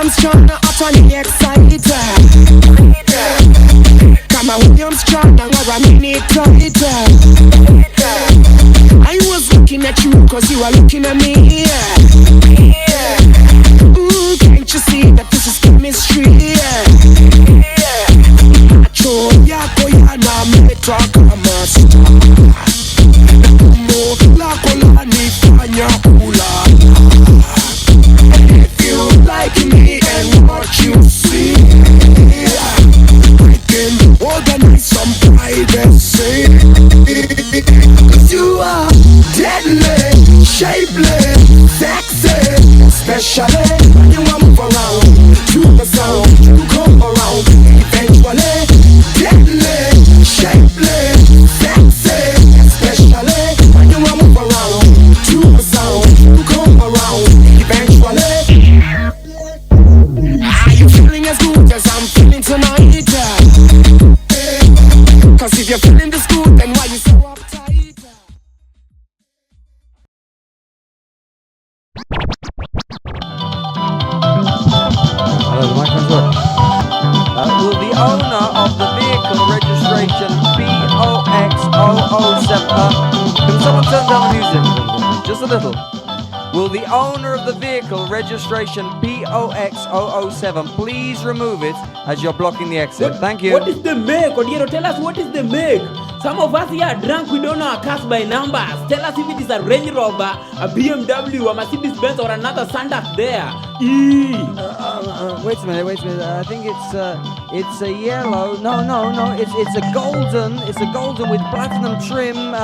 strong, hot and excited. Come on, William strong, now I minute tighter. I was looking at you cause you are looking at me. Ooh, can't you see that this is chemistry? Cho yako yana metaka masta. Mo lako la nifanya kula. If you like me and what you see, I can organize some privacy. Cause you are deadly, shapely, sexy, especially when you move around to the sound, you come around eventually. Deadly, shapely, sexy, especially when you move around to the sound, you come around eventually. Are you feeling as good as I'm feeling tonight? Cause if you're feeling this good, then why you so uptight? Hello, the microphone's working. Will the owner of the vehicle registration BOX007 can someone turn down the music? Just a little. Will the owner of the vehicle registration BOX007 please remove it as you're blocking the exit? Thank you. What is the make? Odiero, tell us what is the make. Some of us here are drunk, we don't know our cars by numbers. Tell us if it is a Range Rover, a BMW, a Mercedes Benz, or another Santa there. Wait a minute. I think it's a yellow. No. It's a golden with platinum trim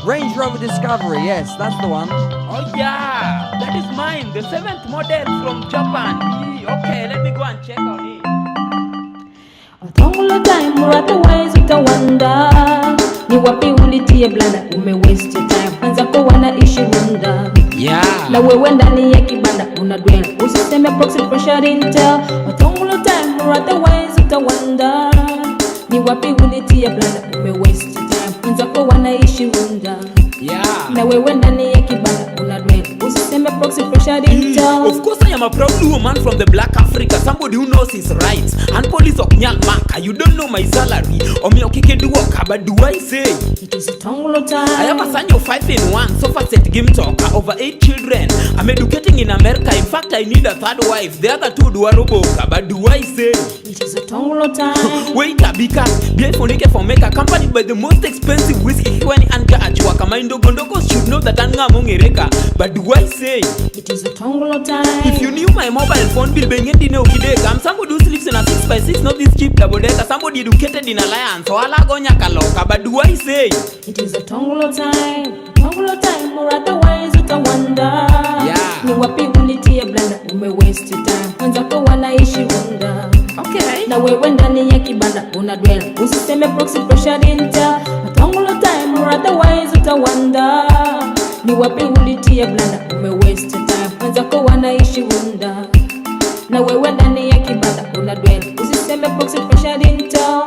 Range Rover Discovery. Yes, that's the one. Oh yeah, that is mine. The 7th model from Japan. Okay, let me go and check on it. All time we're at the ways utawanda. Ni wapi ulitie blanda ume waste time. Anza kwa wana ishi wanda. Yeah. Na wewe ndani ya kibanda unadwela. Usiseme proxy pressure intel. All time we're at the ways utawanda. Ni wapi ulitie blanda ume waste time. Anza kwa wana ishi wanda. Yeah. Na wewe ndani ya kibanda unadwela. Usiseme proxy pressure intel. Of course I am a proud woman from the Black Africa. Somebody who knows his rights. And police of Nyalmaka. You don't know my salary. Or me okike do work. But do I say? It is a tongulo time. I am a son of 5 in 1. Sofa set game talker. Over 8 children. I'm educating in America. In fact, I need a 3rd wife. The other 2 do a roboka. But do I say? It is a tongulo time. Wait a because Bien Fonike for make a company by the most expensive whiskey when Anga Achwaka. My Ndogondokos should know that Anga Mongereka. But do I say? It is a tongulo time. If you knew my mobile phone bill being in I'm somebody who sleeps in a 6x6, not this cheap double decker. Somebody educated in alliance. So Alagonya Kaloka. But do I say? It is a tongulo time. Tongulo time. Or otherwise utawanda. Yeah. Ni wapi ulitie blanda ume waste time. Anza kwa wanaishi wanda. Okay. Na wewe ndani ya kibanda unadwela. Usiseme proxy pressure intel. Tongulo time. Or otherwise utawanda. Ni wapi ulitie blanda ume waste time. Anza kwa wanaishi wanda. Na wewe ndani ya kibanda unadwela. Usiseme proxy pressure intel.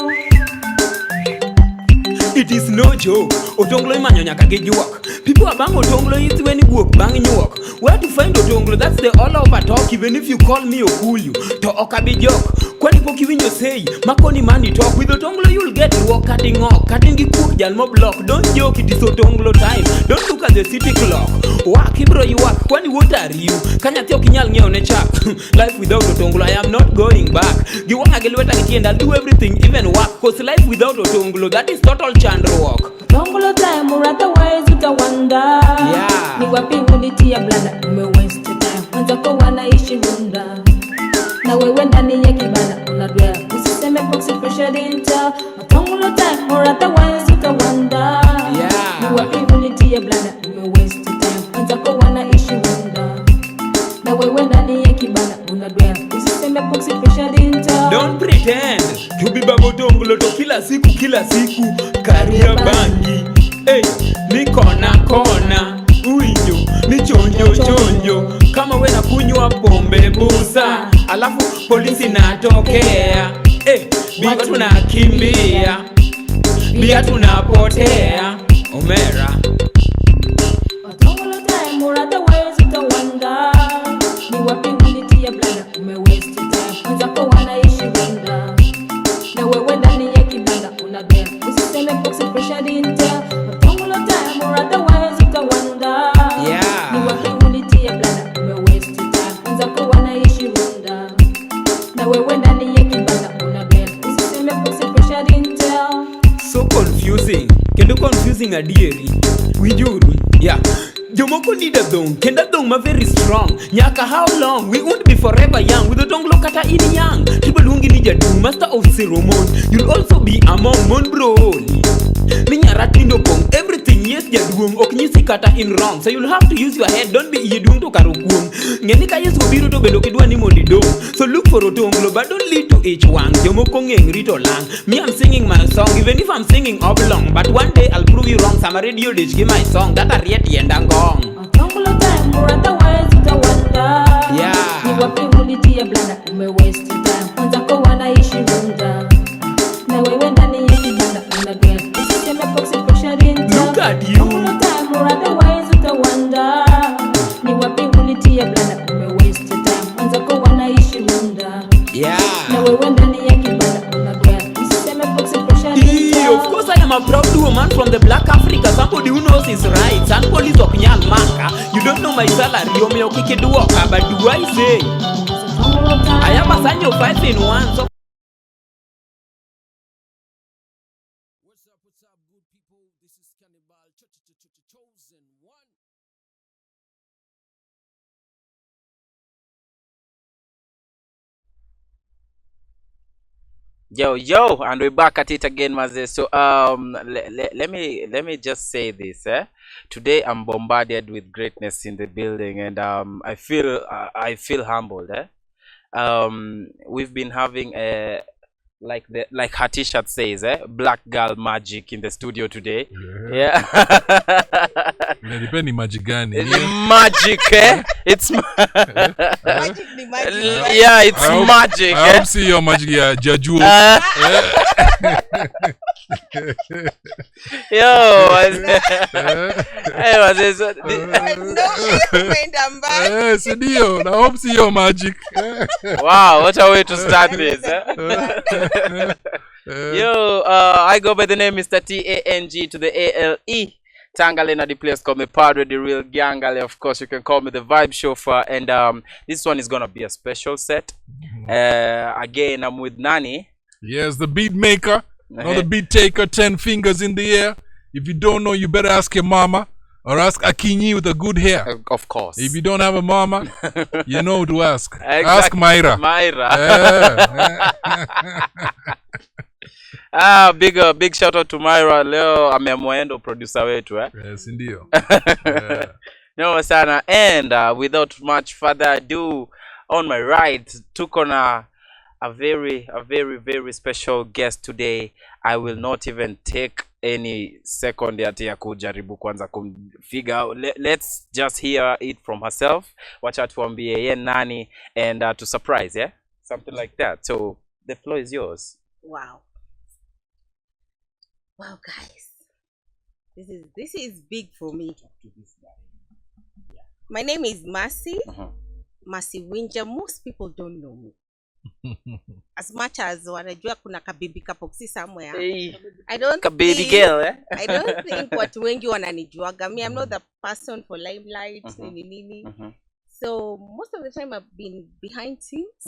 It is no joke. Otonglo imanyonya kagejuok. People are bang Otonglo is when you work bang nyuok. Where to find Otonglo? That's the all over talk. Even if you call me or cool you to okabi joke. Kwani pokiwinyo say makoni money talk with Otonglo you'll get work cutting off. Cutting the cook jalmo block. Don't joke, it is Otonglo time. Don't look at the city clock. Work bro you work. Kwani what are you? Kanya tio kinyal nye one chak. Life without Otonglo I am not going back. Giwanga gelweta kitienda I'll do everything even work. Cause life without Otonglo that is total chandro walk. Tongulo time or otherwise utawanda. Yeah. Ni wapi ulitia blanda ume waste time. Anza kwa wanaishi wanda. Na wewe ndani ya kibanda unadwela. Usiseme proxy pressure intel. Tongulo time or otherwise utawanda. Yeah. Ni wapi ulitia blanda ume waste time. Anza kwa wanaishi wanda. Na wewe ndani ya kibanda unadwela. Usiseme proxy pressure intel. Don't pretend to be Otonglo to kila siku karia bangi. Hey, ni kona uinyo ni chonjo kama we na kunywa pombe busa alafu polisi natokea. Hey, bia tunakimbia bia tunapotea. Omera Tongulo time or otherwise utawanda. Ni wapi ulitia blanda ume waste time. sing a deary. We do, yeah. Jomoko need a dong, kenda dong ma very strong. Nyaka how long? We won't be forever young. With a dong lokata in young. Tribalungi ninja do master of ceremony. You'll also be among mon bro. Minyara tindo kong everything yes jaduong ok nyisi kata in wrong. So you'll have to use your head. Don't be yedung to karukum. Ngeni ka yes biro to bendo kidwa ni modi dong. So look for otonglo but don't lead to each one. Jomoko ngeng rito lang. Me I'm singing my song even if I'm singing oblong. But one day I'll prove you wrong. Some radio dish give my song that are yet yendangong. Otonglo time otherwise utawanda. Yeah. Ni wapi ulitia blanda ume waste time. Kwanza kwa wanaishi runda. Na wewe ndani ya kibanda unadwell. Usiseme boxy pressure rinta. Look at you. Otonglo time otherwise utawanda. Ni wapi ulitia blanda ume waste time. Kwanza kwa wanaishi runda. Yeah. Na wewe ndani ya kibanda unadwell. Usiseme boxy pressure rinta. Of course I am a proud woman from the black Africa. Somebody who knows his rights. And police of Nyan Maka. You don't know my salary. You may okay do work. But do I say? I am a sanyo 5 in 1. So What's up, good people? This is Cannibal Chosen One. Yo, and we're back at it again, Maze. So let me just say this. Today I'm bombarded with greatness in the building, and I feel humbled. We've been having like her t-shirt says, black girl magic in the studio today. Yeah. Inadepend ni magic gani. Magic, it's Magic ni magic. yeah, it's magic. I hope see your magic ya Jaju. Yo, hey, Sidio, I hope see your magic. wow, what a way to start this. Yo, I go by the name Mr. Tang to the ALE. Tangale na the place call me Padre, the real Gangale. Of course, you can call me the vibe chauffeur. And this one is gonna be a special set. Again, I'm with Nani. Yes, the beat maker, not the beat taker, 10 fingers in the air. If you don't know, you better ask your mama or ask Akinyi with a good hair. Of course. If you don't have a mama, you know who to ask. Exactly. Ask Myra. Big shout out to Myra. Leo ameamwaendo producer wetu Yes, indeed. No sana. And without much further ado, on my right took on a very special guest today. I will not even take any second ya kujaribu kwanza kumfigure out. Let's just hear it from herself. Wacha tuambie ye nani and to surprise, yeah? Something like that. So the floor is yours. Wow, guys, this is big for me. My name is Mercy. Mercy Winja. Most people don't know me. As much as wanajua kuna kabibi kapoksi somewhere. Hey, I don't baby girl, I don't think watu wengi wananijuaga. Me, I'm not the person for limelight. Nini. So most of the time I've been behind scenes.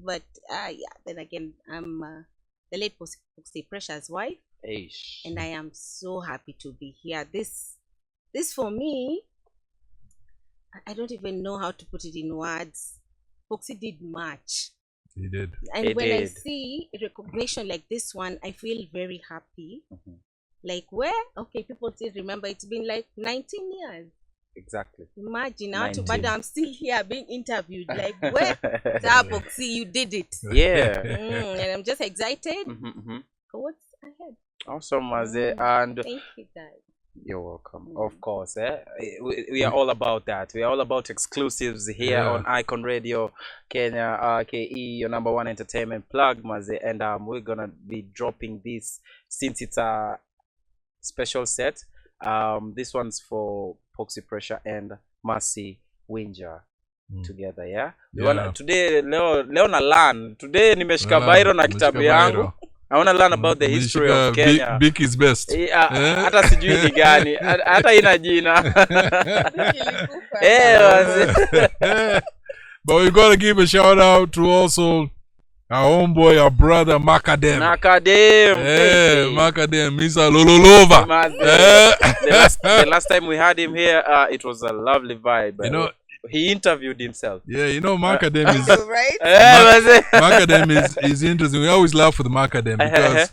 But yeah, then again, I'm the late Poxy Pressure's wife. Eish. And I am so happy to be here. This for me, I don't even know how to put it in words. Poxy did much. He did. And when I see recognition like this one, I feel very happy. Like where? Okay, people still remember it's been like 19 years. Exactly. Imagine now, but I'm still here being interviewed. Like where? Poxy, you did it. Yeah. And I'm just excited. What's ahead? Awesome, Maze. And thank you, guys. You're welcome. Of course, we are all about that. We are all about exclusives here on Icon Radio Kenya, KE, your number one entertainment plug, Maze. And we're gonna be dropping this since it's a special set. This one's for Poxy Pressure and Mercy Winja together, yeah. Today leo na learn. Today nimeshika Byron na kitabu yangu. I want to learn about the history of Kenya. Big is best. Hata sijui ni gani. Hata ina jina. But we got to give a shout out to also our homeboy, our brother Macadam. Hey. Macadam, Mr. Lololova. The last time we had him here, it was a lovely vibe. You know, he interviewed himself. Yeah, you know, Macadam is right? Macadam is interesting. We always laugh with Macadam because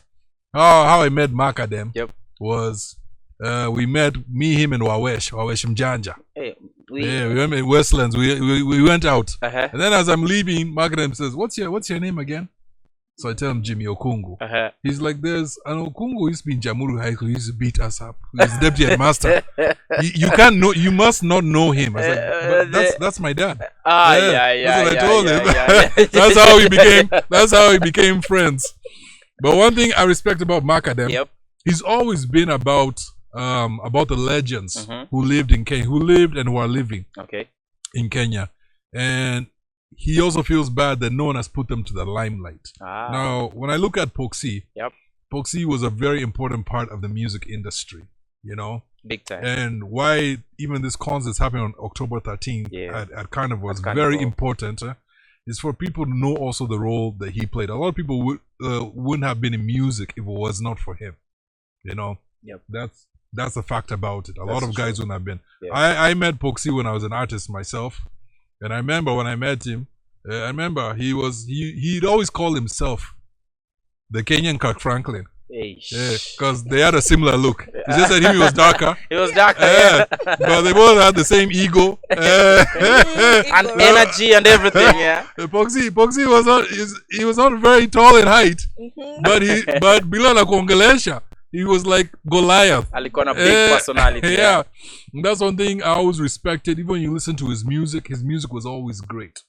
how I met Macadam was we met him and Wawesh Mjanja. Hey, we went in Westlands. We went out, and then as I'm leaving, Macadam says, "What's your name again?" So I tell him Jimmy Okungu. He's like, there's an Okungu used to be in Jamuru High School. He used to beat us up. He's deputy headmaster. You must not know him. I was like, but that's my dad. That's what I told him. That's how we became friends. But one thing I respect about Macadam, he's always been about the legends who lived in Kenya, who lived and who are living in Kenya. And he also feels bad that no one has put them to the limelight. Now, when I look at Poxy, Poxy was a very important part of the music industry, you know? Big time. And why even this concert is happening on October 13th at Carnival was very important is for people to know also the role that he played. A lot of people wouldn't have been in music if it was not for him, you know? That's the fact about it. A lot of guys wouldn't have been. I met Poxy when I was an artist myself. And I remember when I met him, he'd always call himself the Kenyan Kirk Franklin. Because they had a similar look. It's just that he was darker. He was darker. But they both had the same ego. And energy and everything, Poxy was not very tall in height. But below la kuongelesha, he was like Goliath. Alikuwa na big personality. That's one thing I always respected. Even when you listen to his music was always great.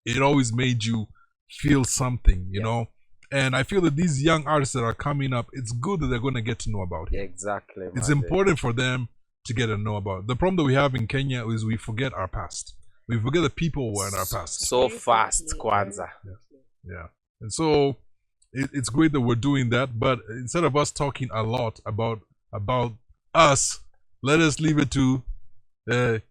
It always made you feel something, you know. And I feel that these young artists that are coming up, it's good that they're going to get to know about him. Exactly. It's important for them to get to know about it. The problem that we have in Kenya is we forget our past. We forget the people who were in our past. So fast, Kwanza. Yeah. And so it's great that we're doing that, but instead of us talking a lot about us, let us leave it to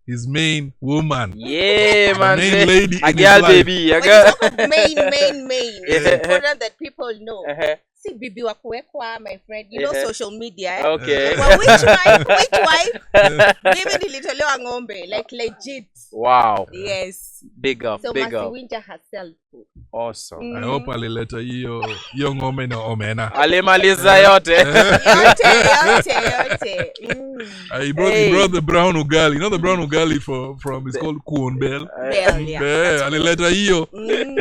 his main woman. Yeah, man. Main lady a in girl, his life. baby. A girl. Main. It's important that people know. See, Bibi wa kuwekwa, my friend. You know social media. Okay. Well, which wife? David ilitolewa ng'ombe, like legit. Wow. Yes. Big up. So big up. Winja herself. Awesome. I hope alileta hiyo ng'ombe na omena. Alimaliza yote. Yote. He brought the brown ugali. You know the brown ugali from it's called Kuon Bell. Alileta hiyo.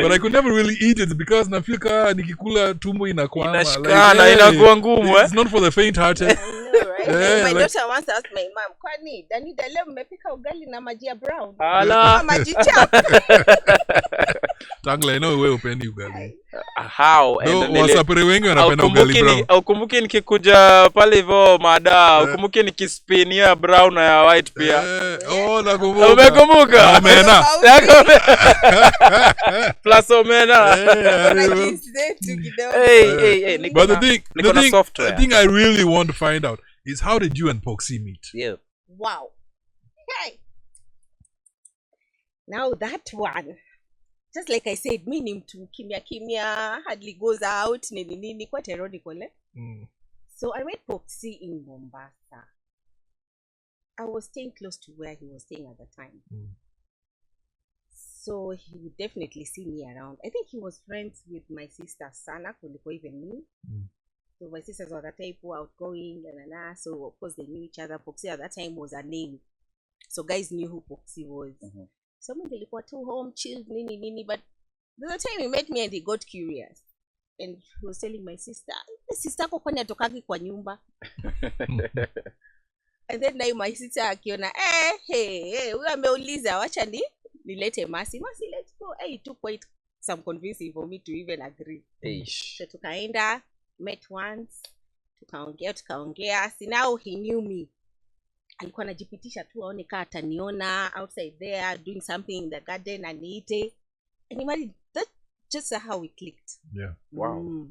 But I could never really eat it because nafika nikikula tumbo inakwama. Inashikana, inakuwa ngumu. It's not for the faint-hearted. My daughter once asked my mom, kwani Danida leo mmepika ugali na maji ya brown? Ala. Maji chafu. Tangale, I know wewe upendi ugali. How? Wasapere wengi wanapenda ugali brown. Ukumbuke nikikuja pale hivyo mada, ukumbuke nikispinia brown na ya white pia. Nakumbuka. Umekumbuka? Omena. Plus omena. Hey. But the thing I really want to find out is how did you and Poxy meet? Yeah. Wow. Hey. Now that one. Just like I said, me ni mtu kimya, hardly goes out, nini, quite ironical. So I met Poxy in Mombasa. I was staying close to where he was staying at the time. So he would definitely see me around. I think he was friends with my sister Sana, kuliko even me. So my sisters were the type who were outgoing, so of course they knew each other. Poxy at that time was a name. So guys knew who Poxy was. Someone nilikuwa too home, chilled, nini, but the time he met me and he got curious. And he was telling my sister yako kwani atokagi kwa nyumba. And then now my sister akiona, huyu ameuliza, wacha nilete Masi, let's go. It took quite some convincing for me to even agree. So tukaenda, met once, tukaongea. See, now he knew me. Alikuwa anajipitisha tu aone kama ataniona outside there doing something in the garden and eat. And imagine that's just how we clicked. Yeah. Wow.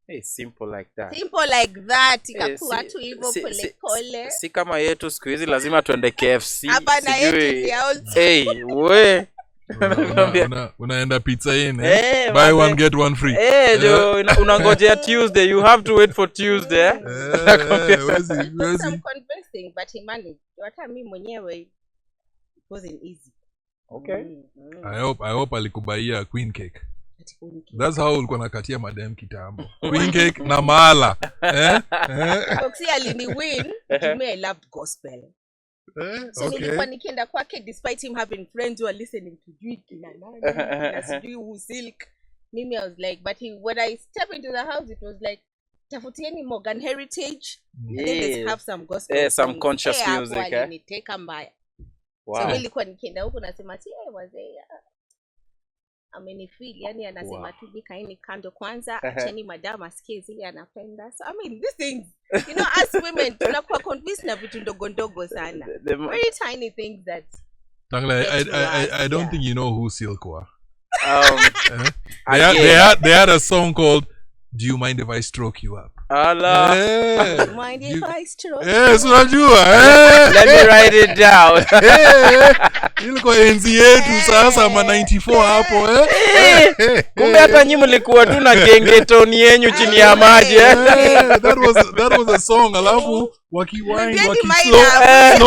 Hey, simple like that. Ikakuwa tu hivyo pole. Si kama yetu siku hizi lazima tuende KFC. Hapana yetu. Hey, we. Unaenda pizza in, buy one get one free. Unangojea Tuesday, you have to wait for Tuesday. Some convincing, but he managed. Hata mimi mwenyewe it wasn't easy. Okay. I hope alikubaia queen cake. That's how ulikuwa nakatia madam kitambo. Queen cake na mala. Foxy alini win. I loved gospel. So nilikuwa nikienda kwake despite him having friends who are listening to Juiki na nani who Silk. Mimi I was like, but when I step into the house it was like tafutieni Morgan Heritage. And then let's have some gospel. Some conscious music. Take mbaya. Wow. So nilikuwa nikienda huko nasema wazee amenifeel yani anasema tu nikaeni kando kwanza acheni madam asikie zile anapenda. So I mean these things as women tunakuwa convinced na vitu ndogo ndogo sana. Very tiny things that Tangale, I don't think you know who Silk were. They had a song called Do You Mind If I Stroke You Up? Allah. Mind if I stroke? Yes, unajua. Let me write it down. Ilikuwa enzi yetu sasa ma 94 hapo Kumbe hata nyinyi mlikuwa tu na gengetoni yenyu chini ya maji That was a song alafu waki slow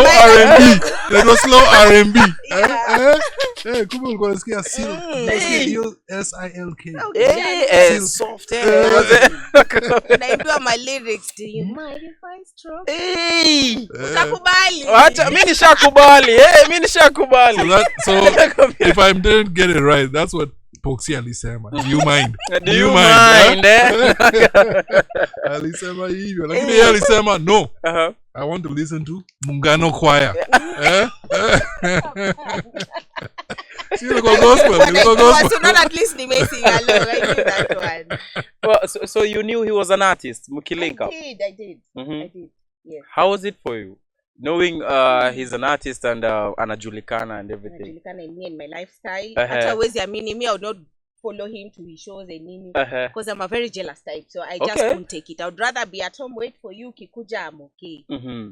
R&B. That was slow R&B. Kumbe ulikuwa unasikia Silk. S-I-L-K. Soft. Naimbiwa my lyrics. Do you mind if I stroke? Utakubali. Hata mimi nishakubali. Mimi nishakubali. So if I didn't get it right, that's what Poxy alisema. Do you mind? Do you mind? Alisema hivyo. Lakini yeye alisema no. I want to listen to Mungano Choir. You go gospel. So not at least the Messi alone. I knew that one. Well, so you knew he was an artist, Mukilinka? I did. I did. Yes. How was it for you? Knowing he's an artist and anajulikana and everything. Anajulikana in me and my lifestyle. Hata wezi amini me, I would not follow him to his shows and nini. Because I'm a very jealous type. So I just couldn't take it. I would rather be at home, wait for you, kikuja, I'm okay.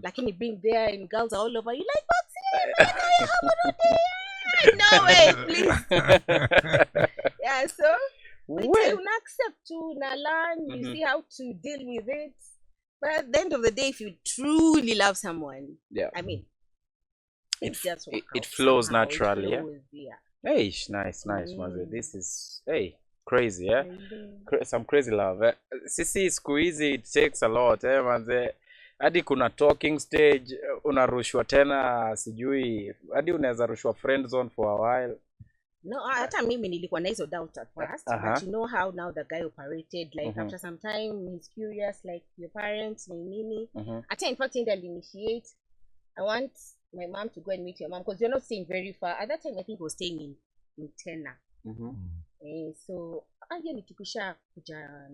Lakini being there and girls are all over, you like, what's it? No way, please. Yeah, so we accept to learn, you see how to deal with it. But at the end of the day, if you truly love someone, I mean, it flows naturally. Hey, nice, Maze. This is crazy, some crazy love. Sisi siku hizi it takes a lot, Maze. Hadi kuna talking stage, unarushwa tena, sijui, hadi unaweza rushwa friend zone for a while. No, hata mimi nilikuwa na hizo doubt at first, but you know how now the guy operated, like after some time he's curious, like your parents, nini. Hata in fact I'll initiate. I want my mom to go and meet your mom because you're not staying very far. At that time I think he was staying in Tena. So again nitukisha kuja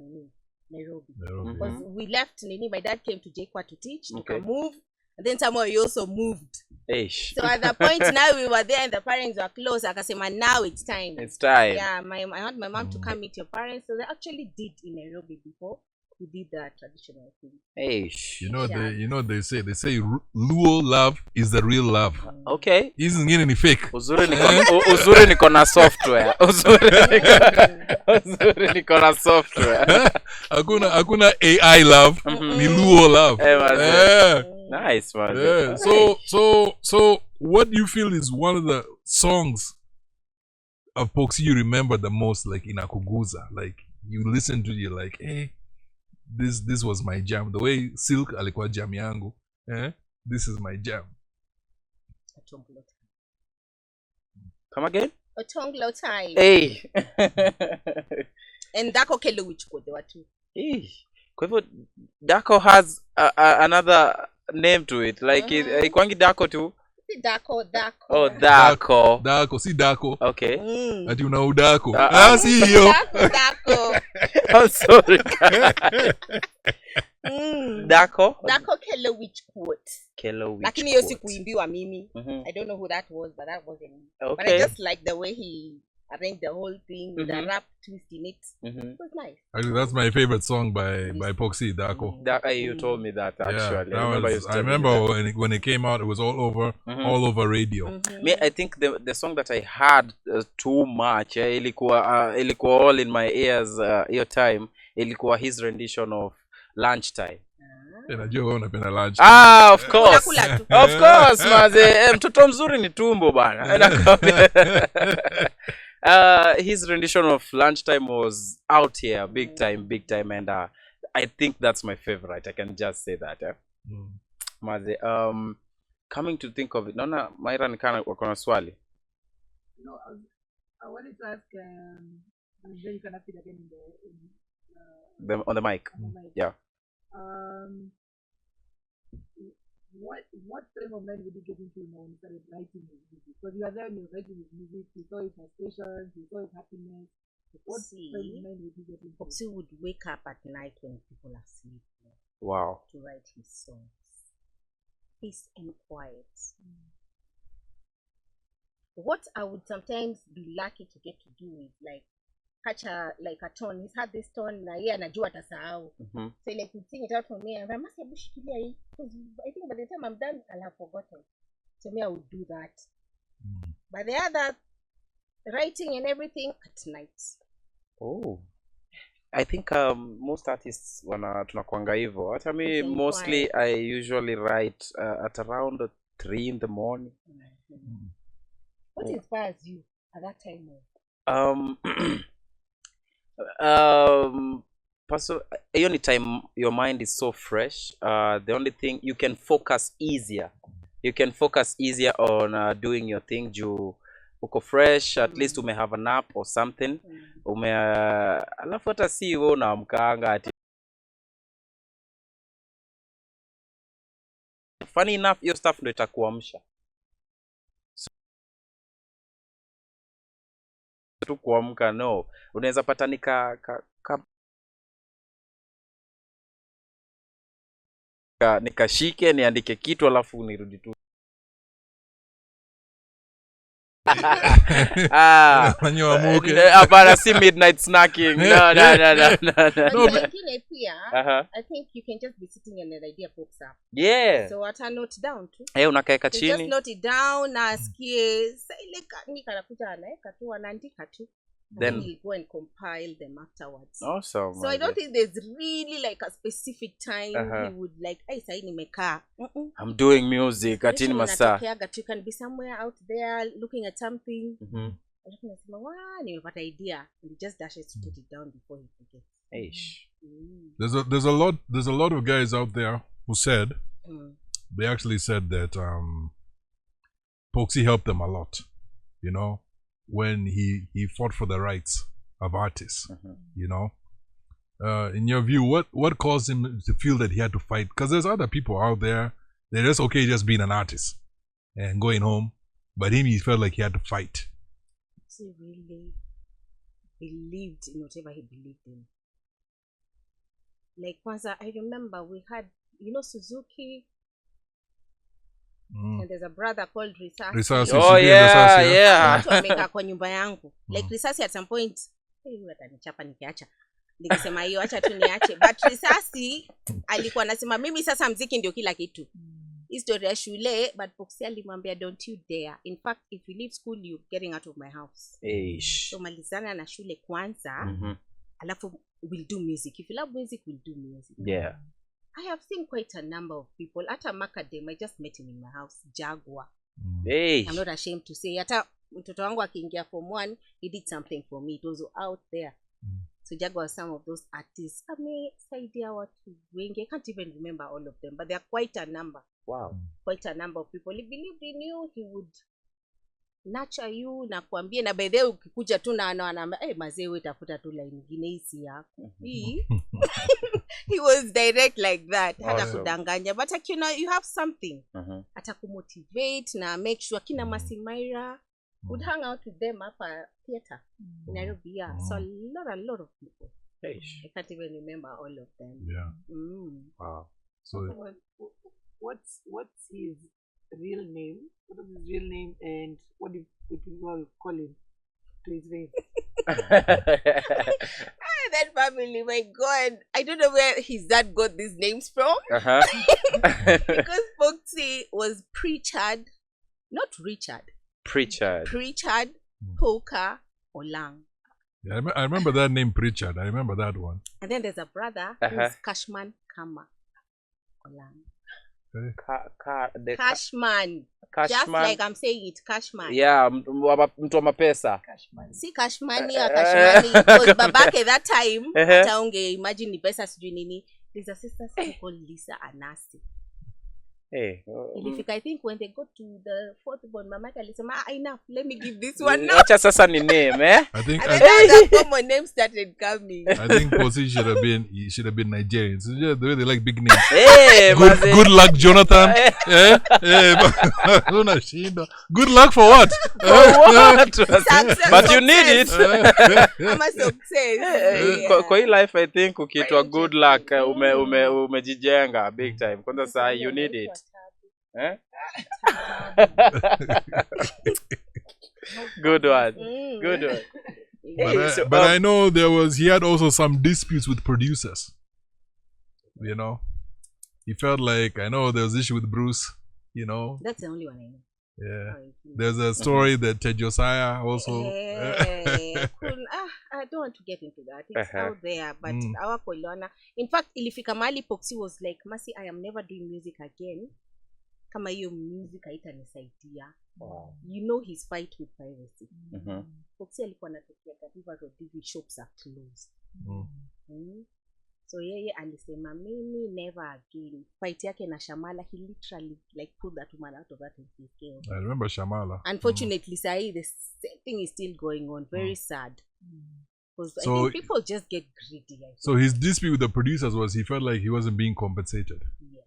Nairobi. Because we left nini, my dad came to JKUAT to teach, to move. And then somehow he also moved. So at the point now we were there and the parents were close. Akasema now it's time. It's time. Yeah, I want my mom to come meet your parents. So they actually did in Nairobi before we did that traditional thing. They say Luo love is the real love. Okay. Hizi zingine ni fake. Uzuri niko na software. Uzuri niko na software. Hakuna AI love, ni Luo love. Nice, man. So what do you feel is one of the songs of Poxy you remember the most, like in Akuguza? Like you listen to it, you're like, hey, this was my jam. The way Silk alikuwa jam yangu, this is my jam. Come again? Otonglo time. Hey. And Dako Kelo which code there were two. Kwa hivyo Dako has another name to it, like ikwangi Dako tu. Dako. Oh, Dako. Dako, si Dako. Okay. Ati una udako. Si hiyo. Dako. I'm sorry. Dako Kelo which quote. Lakini hiyo sikuimbiwa mimi. I don't know who that was, but that wasn't me. Okay. But I just like the way he arrange the whole thing with a rap twist in it. It was nice. Actually, that's my favorite song by Poxy Dako. You told me that actually. Yeah, I remember when it came out, it was all over radio. Me, I think the song that I heard too much, ilikuwa all in my ears your time, ilikuwa his rendition of Lunchtime. Lunch. Of course. Of course, maze. Mtoto mzuri ni tumbo bana. His rendition of Lunchtime was out here big time, and I think that's my favorite. I can just say that. Maze, coming to think of it, naona Myra nikana wako na swali. No, I wanted to ask then you can ask it again On the mic. Yeah. What frame of mind would you get into when you started writing music? Because you are there when you were writing music, you saw it frustrations, you saw it happiness. What frame of mind would you get into? Popsy would wake up at night when people are sleeping. Wow. To write his songs. Peace and quiet. What I would sometimes be lucky to get to do is like catch a tone. He's had this tone na yeye anajua atasahau. So like he'd sing it out for me and I must have bushikilia hii because I think by the time I'm done I'll have forgotten. So me I would do that. But the other writing and everything at night. Oh. I think most artists tunakuanga hivyo. Hata me mostly I usually write at around 3 in the morning. What inspires you at that time? Any time your mind is so fresh, the only thing you can focus easier. You can focus easier on doing your thing. You uko fresh, at least ume have a nap or something. Alafu hata si wewe unaamkanga ati. Funny enough, your stuff ndio itakuamsha. Tu kuamka no. Unaweza pata nikashike niandike kitu alafu nirudi tu. Hapana, si midnight snacking. No. I think you can just be sitting and an idea pops up. Yeah. So what I note down too. Unakaeka chini. Just note it down na asikie ile nikanakuja anaeka tu anaandika tu. Then he'll go and compile them afterwards. Awesome. So I don't think there's really like a specific time he would like, hey, sahi nimekaa. I'm doing music at in masaa. You can be somewhere out there looking at something. Wow, nimepata idea. And he just dashes to put it down before he forgets. There's a lot of guys out there who said they actually said that Poxy helped them a lot, you know, when he fought for the rights of artists, you know. In your view, what caused him to feel that he had to fight? Because there's other people out there, they're just okay just being an artist and going home, but he felt like he had to fight. He really believed in whatever he believed in. Like kwanza, I remember we had, you know, Suzuki, and there's a brother called Risasi. Oh yeah. Watu wameka kwa nyumba yangu. Like Risasi at some point, huyu atanichapa nikiacha. Nikisema hiyo acha tu niache. But Risasi alikuwa anasema mimi sasa mziki ndio kila kitu. History ya shule, but Poxy alimwambia don't you dare. In fact, if you leave school you're getting out of my house. So malizana na shule kwanza. Alafu we'll do music. If you love music, we'll do music. Yeah. I have seen quite a number of people. Hata Macadam, I just met him in my house. Jaguar. I'm not ashamed to say. Hata mtoto wangu akiingia form 1, he did something for me. It was out there. So Jaguar was some of those artists. I mean, idea what I can't even remember all of them, but there are quite a number. Wow. Quite a number of people. He believed in you, he would nurture you na kuambia na by the way ukikuja tu na anaambia mazee wewe tafuta tu line nyingine hii yako. He was direct like that. Hata kudanganya, but like, you know, you have something. Hata kumotivate na make sure kina Myra would hang out with them up at theater in Nairobi. Yeah. So a lot of people. I can't even remember all of them. Yeah. Wow. So what's his real name? What is his real name and what do people call him to his face? That family, my God. I don't know where his dad got these names from. Because Foxy was Pritchard, not Richard. Pritchard. Poker, Olang. Yeah, I remember that name, Pritchard. I remember that one. And then there's a brother who's Cashman Kama Olang. Cashman. Just like I'm saying it, Cashman. Yeah, mtu wa mapesa. Si Cashmani or Cashmani. Because babake that time, hata unge imagine ni pesa sijui nini. There's a sister called Lisa Anasi. Hey, Ilifika, I think when they got to the fourth born, Mama alisema, enough, let me give this one now. Wacha sasa ni name, eh? I think the common name started coming. I think Posey should have been Nigerian. So yeah, the way they like big names. Hey, good luck, Jonathan. Good luck for what? But you need it. I'm a success. Kwa hii life I think ukitwa good luck umejijenga big time. Kwanza saa you need it. Good one. Good one. But I know he had also some disputes with producers. You know, he felt like, I know there was issue with Bruce, you know. That's the only one I know. Yeah. There's a story that Ted Josiah also. I don't want to get into that. It's out there, but our Kolona. In fact, ilifika mali Poxy was like, Masi, I am never doing music again. Kama hiyo music haitanisaidia. Wow. You know his fight with piracy. Poxy alikuwa anatokea katika TV shops are closed. So yeye alisema mimi never again. Fight yake na Shamala, he literally like pulled that woman out of that scale. I remember Shamala. Unfortunately, Sai, the same thing is still going on. Very sad. Because I think people just get greedy. So his dispute with the producers was he felt like he wasn't being compensated. Yes.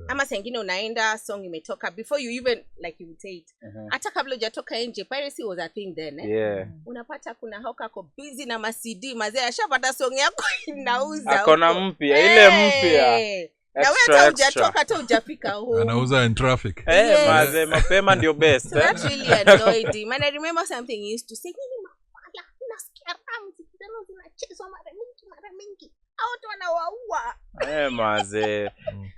Ama sengine unaenda song imetoka before you even like you would say it. Hata kabla hujatoka nje, piracy was a thing then. Yeah. Unapata kuna hoka ako busy na ma-CD mazee ashapata song yako inauza. Akona mpya, ile mpya. Na wewe hata hujatoka hata hujafika home. Anauza in traffic. Mazee mapema ndio best. So that really annoyed him. And I remember something he used to say, nini mafala, nasikia ramu zikidano zinachezwa mara mingi. Auto wanawaua. Mazee.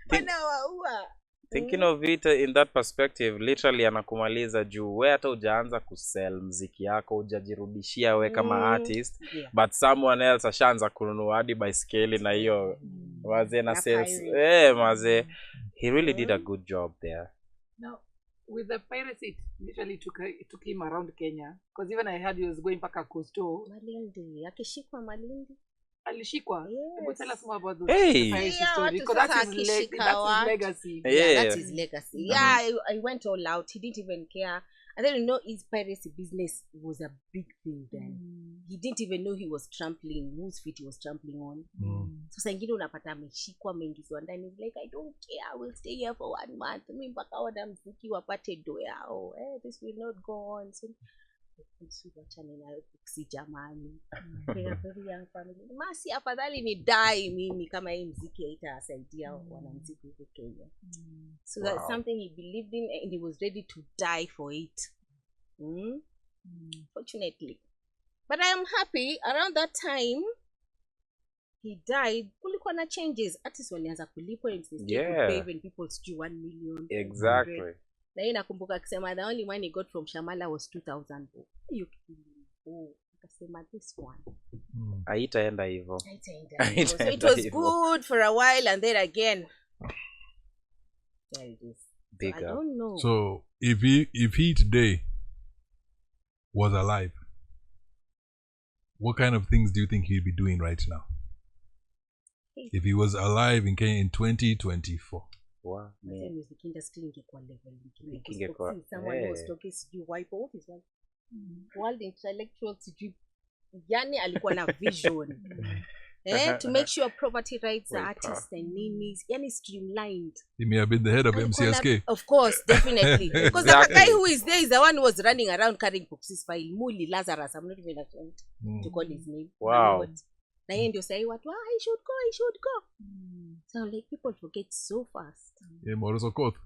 Wanawaua. Thinking of it in that perspective, literally anakumaliza juu we hata hujaanza kusell mziki yako, hujajirudishia we kama artist, but someone else ashaanza kununua hadi baiskeli na hiyo mazee na sales. Mazee, he really did a good job there. Now, with the piracy, it literally took him around Kenya, because even I heard he was going back to Coastal. Malindi, akishikwa Malindi. Alishikwa. But tell us more about those piracy story, because that's his legacy. That's his legacy. Yeah, I went all out. He didn't even care. And then his piracy business was a big thing then. He didn't even know he was trampling, whose feet he was trampling on. So sangine unapata ameshikwa meingizwa ndani. He's like, I don't care, I will stay here for 1 month. Mimi mpaka wada mziki wapate do yao. This will not go on. So jamani. Very young family. Masi afadhali ni die mimi kama hii mziki haitasaidia wanamziki huko Kenya. So that's something he believed in and he was ready to die for it. Fortunately. But I am happy around that time he died, kulikuwa na changes. Artists walianza kulipwa and pay when people steal 1 million. Exactly. Na yeye nakumbuka akisema the only money he got from Shamala was 2,000. Akasema this one. Haitaenda hivyo. So it was good for a while and then again. There it is. So I don't know. So if he today was alive, what kind of things do you think he'd be doing right now? If he was alive in Kenya in 2024. Wow. Music industry ingekuwa level ingekuwa. Someone was talking sijui wipe off his one. World intellectual sijui. Yani alikuwa na vision. To make sure property rights are artists and ninis. Yani streamlined. He may have been the head of MCSK. Of course, definitely. Because the guy who is there is the one who was running around carrying Poxy's file. Muli Lazarus. I'm not even attempt to call his name. Wow. Na yeye ndio say what? I should go. So like people forget so fast. Yeah, Moroso Koth.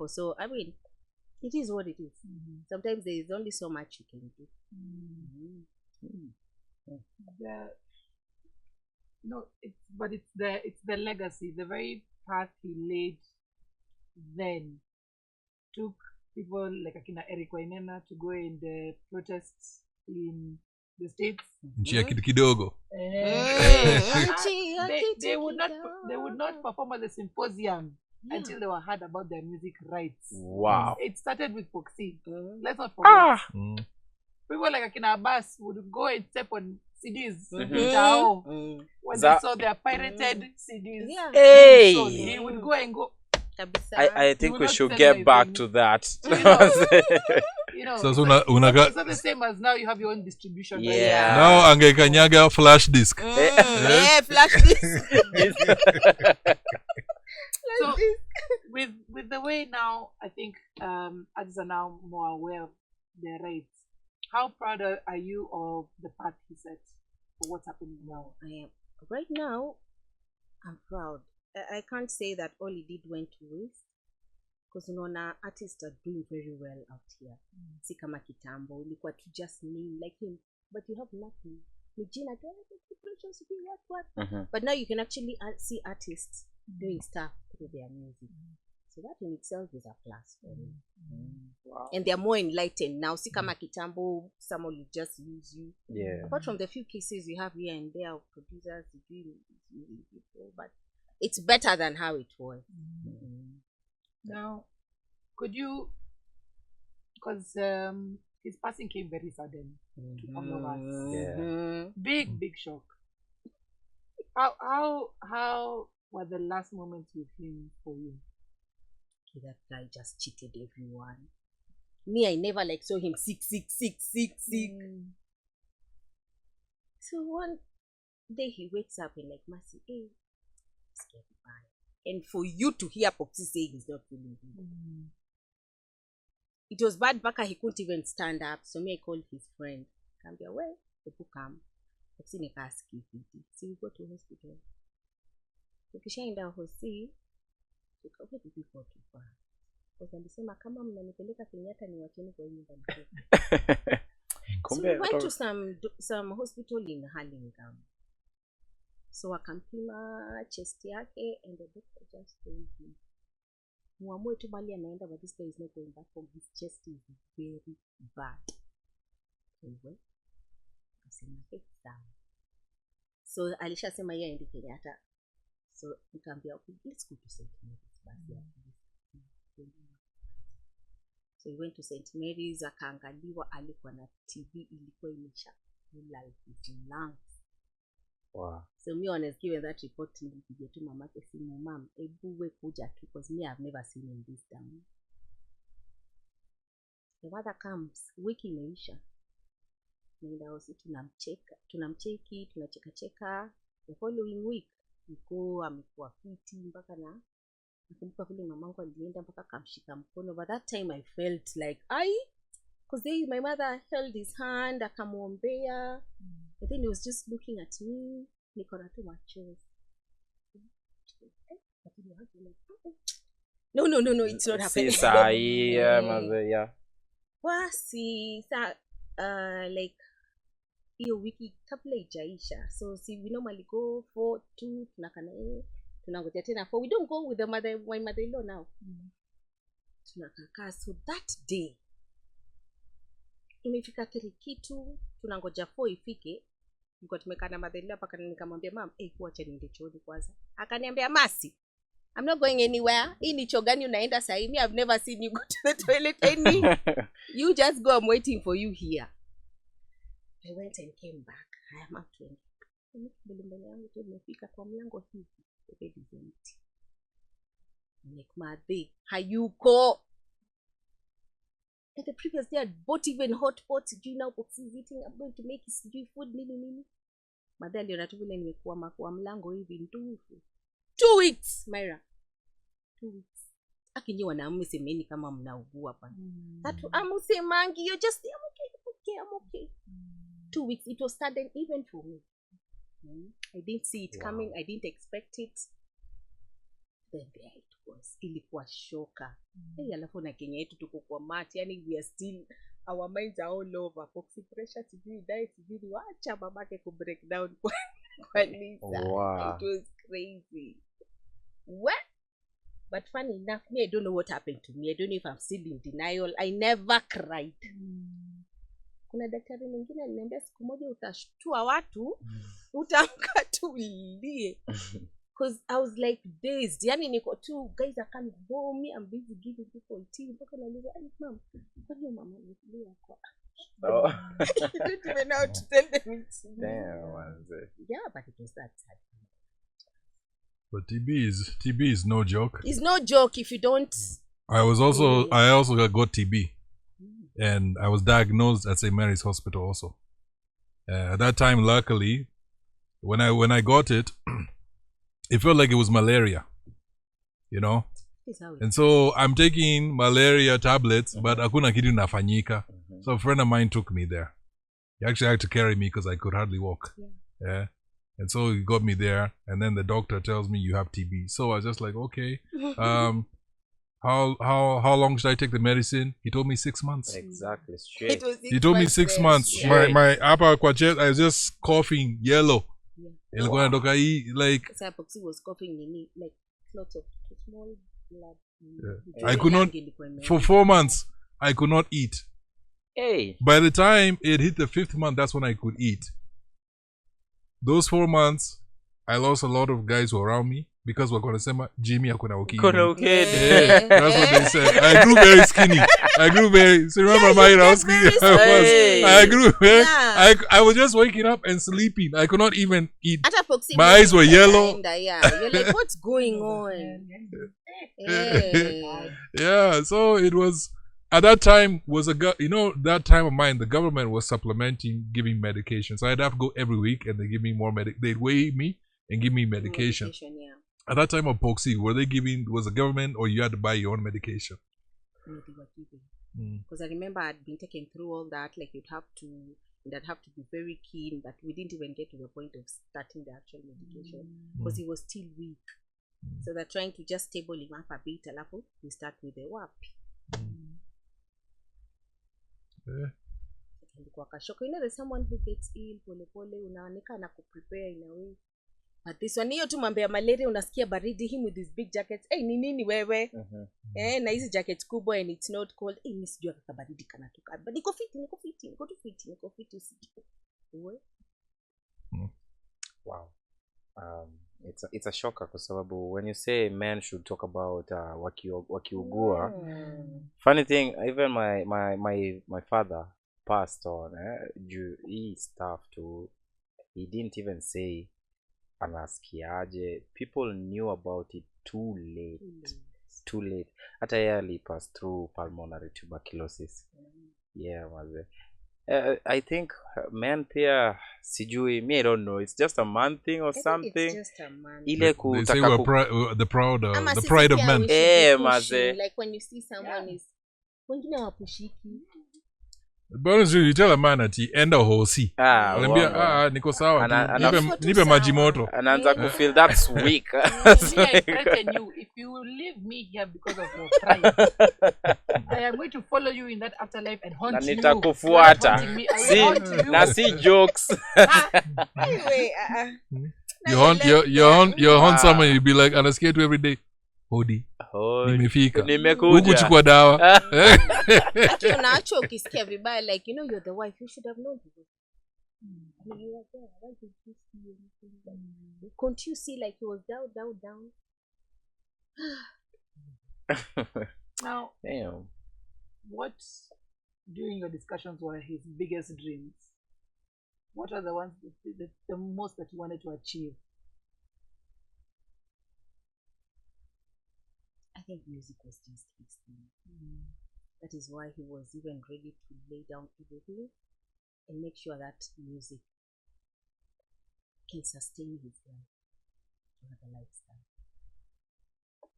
So I mean, It is what it is. Sometimes there is only so much you can do. It's the legacy, the very path he laid then took people like Akina Eric Wainena to go in the protests in the States. Njia kitu kidogo. They would not perform at the symposium until they were heard about their music rights. Wow. It started with Foxy. Let's not forget. People like Akina Abbas would go and step on CDs when they saw their pirated CDs. Hey! So he would go and go. I think we should get back to that. So it's not the same as now you have your own distribution. Yeah. Now angekanyaga flash disk. Yeah, flash disk. So with the way now, I think artists are now more aware of their rights. How proud are you of the path he set for what's happening now? I am right now. I'm proud. I can't say that all he did went to waste, because artists are doing very well out here. Si kama kitambo, ulikuwa to just name like him, but you have nothing. But now you can actually see artists doing stuff through their music. So that in itself is a plus for me. Wow. And they're more enlightened now. Si kama kitambo, someone will just use you. Yeah. Apart from the few cases you have here and there of producers doing people, but it's better than how it was. Now, could you, because his passing came very sudden to all of us. Yeah. Big shock. How were the last moments with him for you? That guy just cheated everyone. Me, I never saw him sick. So one day he wakes up and Mercy, hey, let's get by. And for you to hear Popsy say he's not feeling good. It was bad. Baka, he couldn't even stand up. So me, I called his friend. Come here, well, people come. Popsy neka aski fiti. So we go to hospital. Tukishaenda hosi, tukaweka before too far. Because alisema kama mnanipeleka Kenyatta ni wacheni kwa nyumba mtoto. So we went to some hospital in Hurlingham. So akampima chest yake and the doctor just told him, muamue tu bali anaenda, but this guy is not going back home. His chest is very bad. So Alisha sema yeye aende Kenyatta. So nikamwambia okay, let's go to St. Mary's. So he went to St. Mary's, akaangaliwa, alikuwa na TB ilikuwa imeshakula his lungs. Wow. So me when I was given that report, nilipigia tu mamake simu, mom, ebu we kuja tu, because me I've never seen him this down. The mother comes, wiki imeisha. Nenda hosi tunamcheki, tunacheka. The following week, niko amekuwa fiti mpaka na nakumbuka vile mamangu alienda mpaka kamshika mkono. But that time I felt like because my mother held his hand, akamwombea. And then he was just looking at me. Niko na tu machozi. No, it's not happening. Yeah. Wasi like hiyo wiki kabla ijaisha. So we normally go for 2 tunangoja tena 4. We don't go with my mother-in-law now. Tunakakaa. So that day imefika 3 kitu, tunangoja 4 ifike. Niko tumekaa na mother-in-law paka nikamwambia mom, kuacha niende chooni kwanza. Akaniambia Mercy, I'm not going anywhere. Hii ni choo gani unaenda sasa hivi? I've never seen you go to the toilet any. You just go, I'm waiting for you here. I went and came back. I am up to it. Mbele yangu tu nimefika kwa mlango hivi. The bed is empty. Like madhe, hayuko. And the previous day I bought even hot pots. Do you know Popsy is eating? I'm going to make his food nini. Madhe aliona tu vile nimekuwa kwa mlango hivi ndufu. 2 weeks, Myra. 2 weeks. Akinyi wanaume semeni kama mnaugua hapa. Tatu amusemangi, you're just I'm okay. 2 weeks. It was sudden even for me. I didn't see it coming. I didn't expect it. Then there it ilikuwa shoka. Hey, alafu na Kenya yetu tuko kwa mati, yani we are still, our minds are all over. Toxic pressure sijui diet sijui wacha babake ku break down kwa Lisa. Wow. It was crazy. What? But funny enough, me, I don't know what happened to me. I don't know if I'm still in denial. I never cried. Kuna daktari mwingine aliniambia siku moja utashtua watu, utaamka tu ulie. Because I was like dazed. Yani niko tu, guys are coming home, me, I'm busy giving people tea. Mpaka nauliza, mom, kwa hiyo mama nilia kwa. Oh. You don't even know how to tell them it's me. Damn, was it? Yeah, but it was that sad. But TB is no joke. It's no joke if you don't. I also got TB, and I was diagnosed at St. Mary's Hospital also. At that time, luckily, when I got it, it felt like it was malaria, you know. And so I'm taking malaria tablets, but hakuna kitu nafanyika. So a friend of mine took me there. He actually had to carry me because I could hardly walk. Yeah. And so he got me there, and then the doctor tells me you have TB. So I was just like, okay, how long should I take the medicine? He told me 6 months. Exactly, straight. He told me 6 months. Yeah. My upper quadrant, I was just coughing yellow. Wow. Like Apoxy was coughing like lots of small blood. I could not for 4 months. I could not eat. Hey. By the time it hit the 5th month, that's when I could eat. Those 4 months, I lost a lot of guys who were around me because we're gonna say Jimmy akuna ukimwi. Yeah. That's what they said. I grew very skinny. So remember Myra, I was skinny. I grew very. I was just waking up and sleeping. I could not even eat. My eyes were yellow. You're like, what's going on? Yeah, so it was. At that time that time of mine, the government was supplementing, giving medication. So I'd have to go every week, and they give me more they'd weigh me and give me medication. At that time of Poxy, was the government, or you had to buy your own medication? No, they were giving. Because I remember I'd been taken through all that. Like I'd have to be very keen, but we didn't even get to the point of starting the actual medication because he was still weak. So they're trying to just stable him up a bit. Alafu we start with the WAP. You know, there's someone who gets ill, pole unaoneka na kuprepare in a way. But this one, hiyo tu mambo ya malaria, unasikia baridi, him with his big jackets. Hey, ni nini wewe? Na hizi jackets kubwa, and it's not cold. Hey, mimi sijua kaka baridi kanatoka. But niko fit usijue. Wow. It's a shocker kwa sababu when you say men should talk about wakiugua, funny thing, even my father passed on he stuff too. He didn't even say anasikiaje. People knew about it too late. Hata yeye passed through pulmonary tuberculosis. Yeah, was I think men pia sijui, me I don't know, it's just a man thing or something. It's just a man. They say we're the pride of men. Maze. Like when you see someone is wengine wapushiki. But honestly, you tell a man that he enda hosi. Niko sawa. Nipe maji moto. Anaanza ku feel that's weak. I threaten you if you leave me here because of your pride. I am going to follow you in that afterlife and haunt you. Nitakufuata. Si jokes. Anyway, you haunt someone, you be like, anasikia tu every day. Hodi. Nimefika. Huku chukua dawa. Unaacho ukisikia vibaya, like, you know, you're the wife, you should have known this. You were there. Why did you see anything? Couldn't you see like he was down? Now, damn. What during your discussions were his biggest dreams? What are the ones the most that you wanted to achieve? I think music was just his thing. That is why he was even ready to lay down everything and make sure that music can sustain his life, the lifestyle.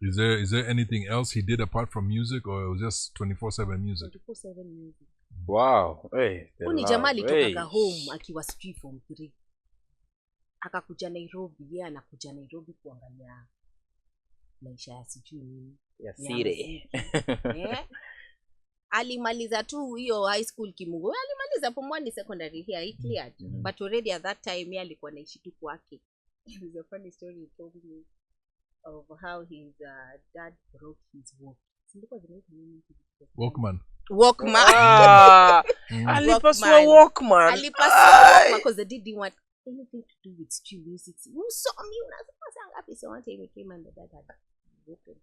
Is there anything else he did apart from music, or it was just 24/7 music? 24/7 music. Wow. Hey, Kuni jamaa alitoka home akiwa street form 3. Akakuja Nairobi, yeye anakuja Nairobi kuangalia maisha ya sijui nini ya ya siri. muziki. Alimaliza tu hiyo high school Kimungu, alimaliza form 1 secondary here, he cleared. But already at that time yeye alikuwa anaishi tu kwake. There's a funny story he told me of how his dad broke his walk. Walkman. Alipasua Walkman because the dad didn't want anything to do with street music. You saw me when I was happy, so one time he came and the dad had broken.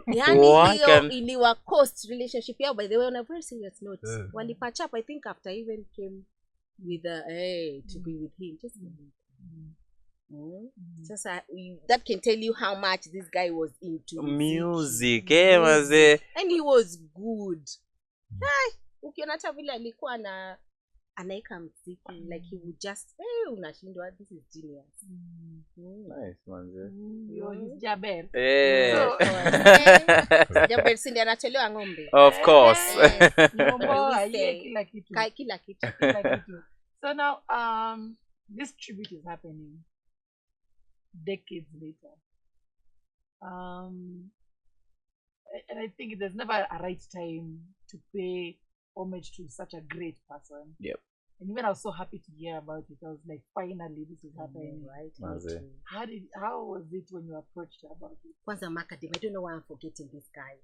Yani iliwa cost relationship yao, by the way, on a very serious note. Walipatch up, I think, after I even came with to be with him. Just just that can tell you how much this guy was into music. And he was good. Ukiona hata vile alikuwa anaika mziki, like he would just unashindwa, this is genius. Nice manze. His Jaber. Jaber sindi anatolewa ng'ombe. Of course. Kila kitu. So now this tribute is happening decades later. And I think there's never a right time to pay homage to such a great person. Yep. And even I was so happy to hear about it. I was like, finally, this is happening. Right. How was it when you approached about it? Kwanza Makadim, I don't know why I'm forgetting this guy.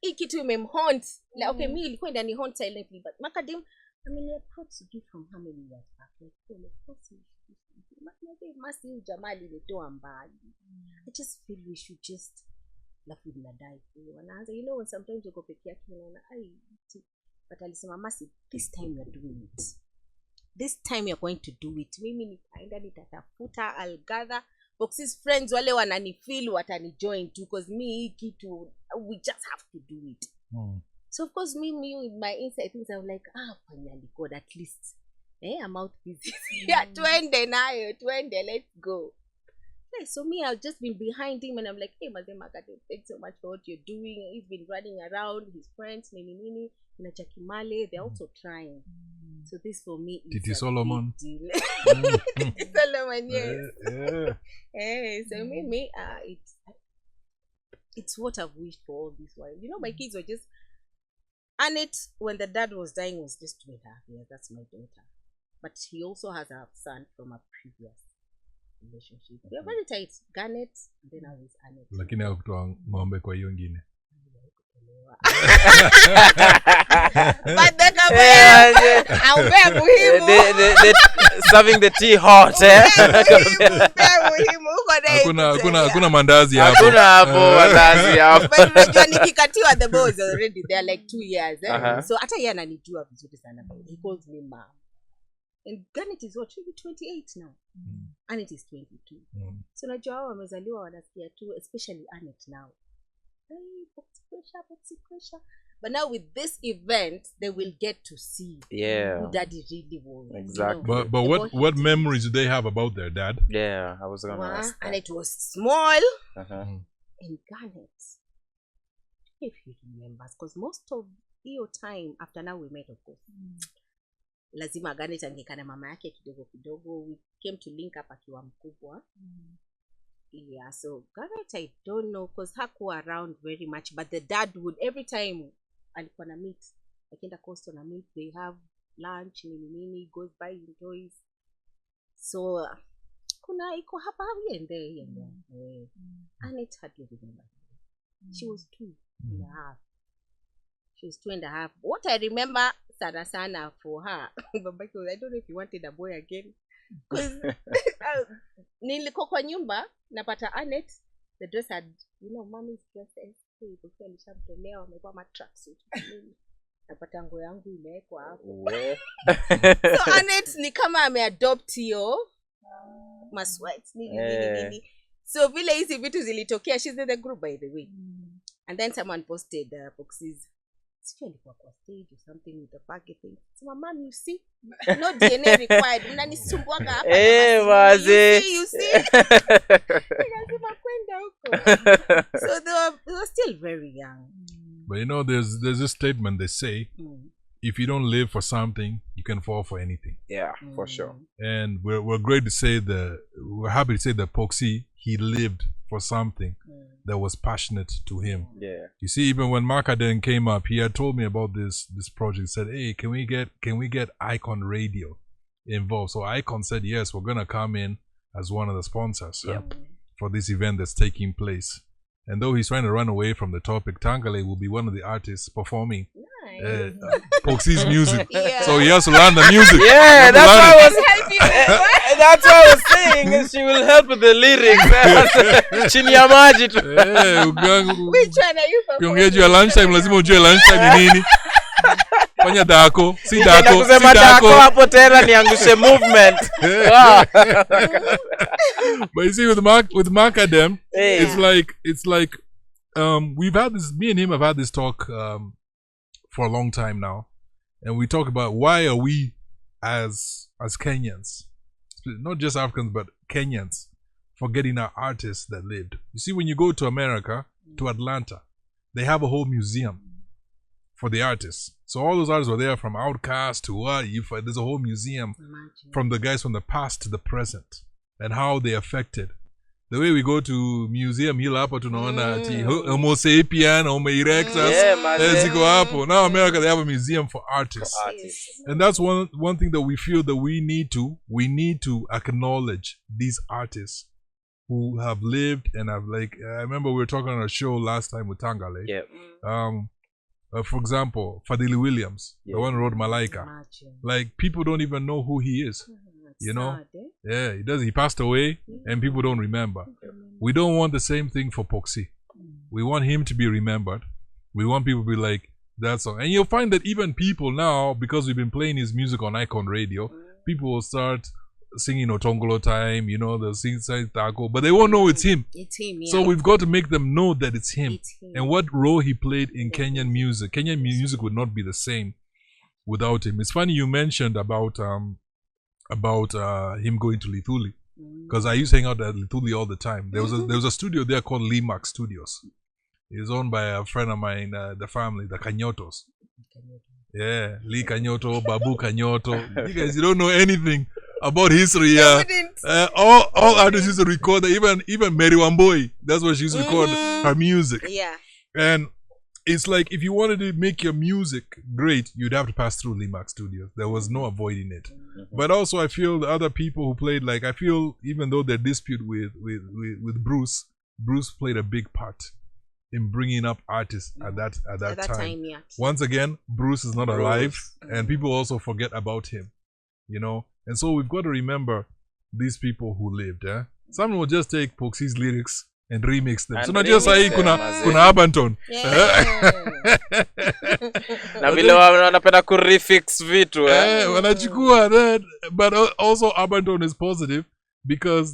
Hii kitu imemhaunt. Like, okay, me ilikuwa ndani haunt silently, but Makadim, I mean, I approached you from how many years back? Like, Masi Jamali nitoa mbali. I just feel we should just lafu vinadai. You know, when sometimes you go peke yake unaona but alisema Masi, this time you're doing it. This time you're going to do it. Mimi nitaenda nitatafuta, I'll gather Box's friends wale wananifeel watani join too, because me hii kitu we just have to do it. So of course me with my inside things I'm like, finally God, at least I'm out busy. Yeah, twende, let's go. Yeah, so me, I've just been behind him and I'm like, hey, Mazemaka, thanks so much for what you're doing. He's been running around, his friends, Nini, Nachakimale, they're also trying. So this for me is Titi Solomon. Titi Solomon, yes. So me, it's what I've wished for all this while. You know, my kids were just, Annette, when the dad was dying, was just 2.5 years. That's my daughter. But he also has a son from a previous relationship. We are very tight. Garnet, and then I was Annette. Lakini hakutoa ng'ombe kwa hiyo ngine. But the serving the tea hot. Hakuna mandazi hapo. Hakuna hapo mandazi hapo. But unajua nikikatiwa the boys already, they are like 2 years. So hata yeye ananijua vizuri sana. He calls me mom. And Garnet is what, 28 now. Annette is 22. So najua hao wamezaliwa wanasikia tu, especially Annette now. Pressure. But now with this event, they will get to see who daddy really was. Exactly. You know, but what memories do they have about their dad? Yeah, I was going to ask that. And it was small. And Garnet, if you remember, because most of your time after now we met, of course. Lazima Garnet angekana mama yake kidogo. We came to link up akiwa mkubwa. Yeah, so Garnet, I don't know, because hakuwa around very much, but the dad would, every time alikuwa na meet, akienda Coast on a meet, they have lunch, nini, goes buy toys. So kuna iko hapa here and there. Annette had to remember. She was 2.5. She was 2.5. What I remember sana for her, I don't know if you wanted a boy again. Because nilikuwa kwa nyumba napata Annette, the dress had, you know, mommy's dress, ilikuwa nishamtolea, wamekuwa matracksuit. Napata nguo yangu imewekwa hapo. So Annette ni kama ameadopt hiyo masweats nini. So vile hizi vitu zilitokea, she's in the group by the way. And then someone posted Boxes. Alikuwa kwa stage or something with the baggy thing. So mom, you see, no DNA required. Mnanisumbuaga hapa. You see. So they were still very young. But you know, there's this statement they say, if you don't live for something, you can fall for anything. Yeah, for sure. And we're happy to say that Poxy, he lived for something that was passionate to him. Yeah. You see, even when Markaden came up, he had told me about this project. He said, "Hey, can we get Icon Radio involved?" So Icon said, "Yes, we're gonna come in as one of the sponsors for this event that's taking place." And though he's trying to run away from the topic, Tangale will be one of the artists performing Poxy's music. So he has to learn the music. Yeah, that's why I was saying she will help with the lyrics. Chini ya maji tu. Which one are you performing? Ukiongea lunchtime lazima ujue lunchtime ni nini. Fanya dako, si dako. Kusema dako hapo tena niangushe movement. But you see, with Markadem, it's like we've had this. Me and him have had this talk for a long time now, and we talk about why are we as Kenyans, not just Africans but Kenyans, forgetting our artists that lived. You see, when you go to America, to Atlanta, they have a whole museum for the artists. So all those artists were there, from Outkast to what. There's a whole museum from the guys from the past to the present, and how they affected. The way we go to museum hila hapa tunaona ati Homo sapien, Homo erectus, ziko hapo. Now America, they have a museum for artists. And that's one thing that we feel that we need to acknowledge these artists who have lived and have, like, I remember we were talking on a show last time with Tangale. For example, Fadili Williams, the one who wrote Malaika. Like, people don't even know who he is. You know, yeah, he does. He passed away, and people don't remember. We don't want the same thing for Poxy. We want him to be remembered. We want people to be like that song. And you'll find that even people now, because we've been playing his music on Icon Radio, people will start singing Otongolo Time. You know, they'll sing Taco, but they won't know it's him. It's him. Yeah. So we've got to make them know that it's him. And what role he played in Kenyan music. Kenyan music would not be the same without him. It's funny you mentioned about him going to Lithuli, because I used to hang out at Lithuli all the time. There was a studio there called Limax Studios. It's owned by a friend of mine, the family, the Kanyotos. Yeah, Lee Kanyoto, Babu Kanyoto. You guys, you don't know anything about history. All artists used to record. Even Mary Wamboi, that's what she used to record her music. Yeah, and it's like, if you wanted to make your music great, you'd have to pass through Limax Studios. There was no avoiding it. But also, I feel the other people who played, like, I feel even though their dispute with Bruce played a big part in bringing up artists at that time. Yeah. Once again, Bruce is not alive, and people also forget about him, you know. And so we've got to remember these people who lived. Someone will just take Poxy's lyrics and remix them. So not just say kuna Abanton. Na vile wanapenda ku refix vitu wanachukua that. But also Abanton is positive, because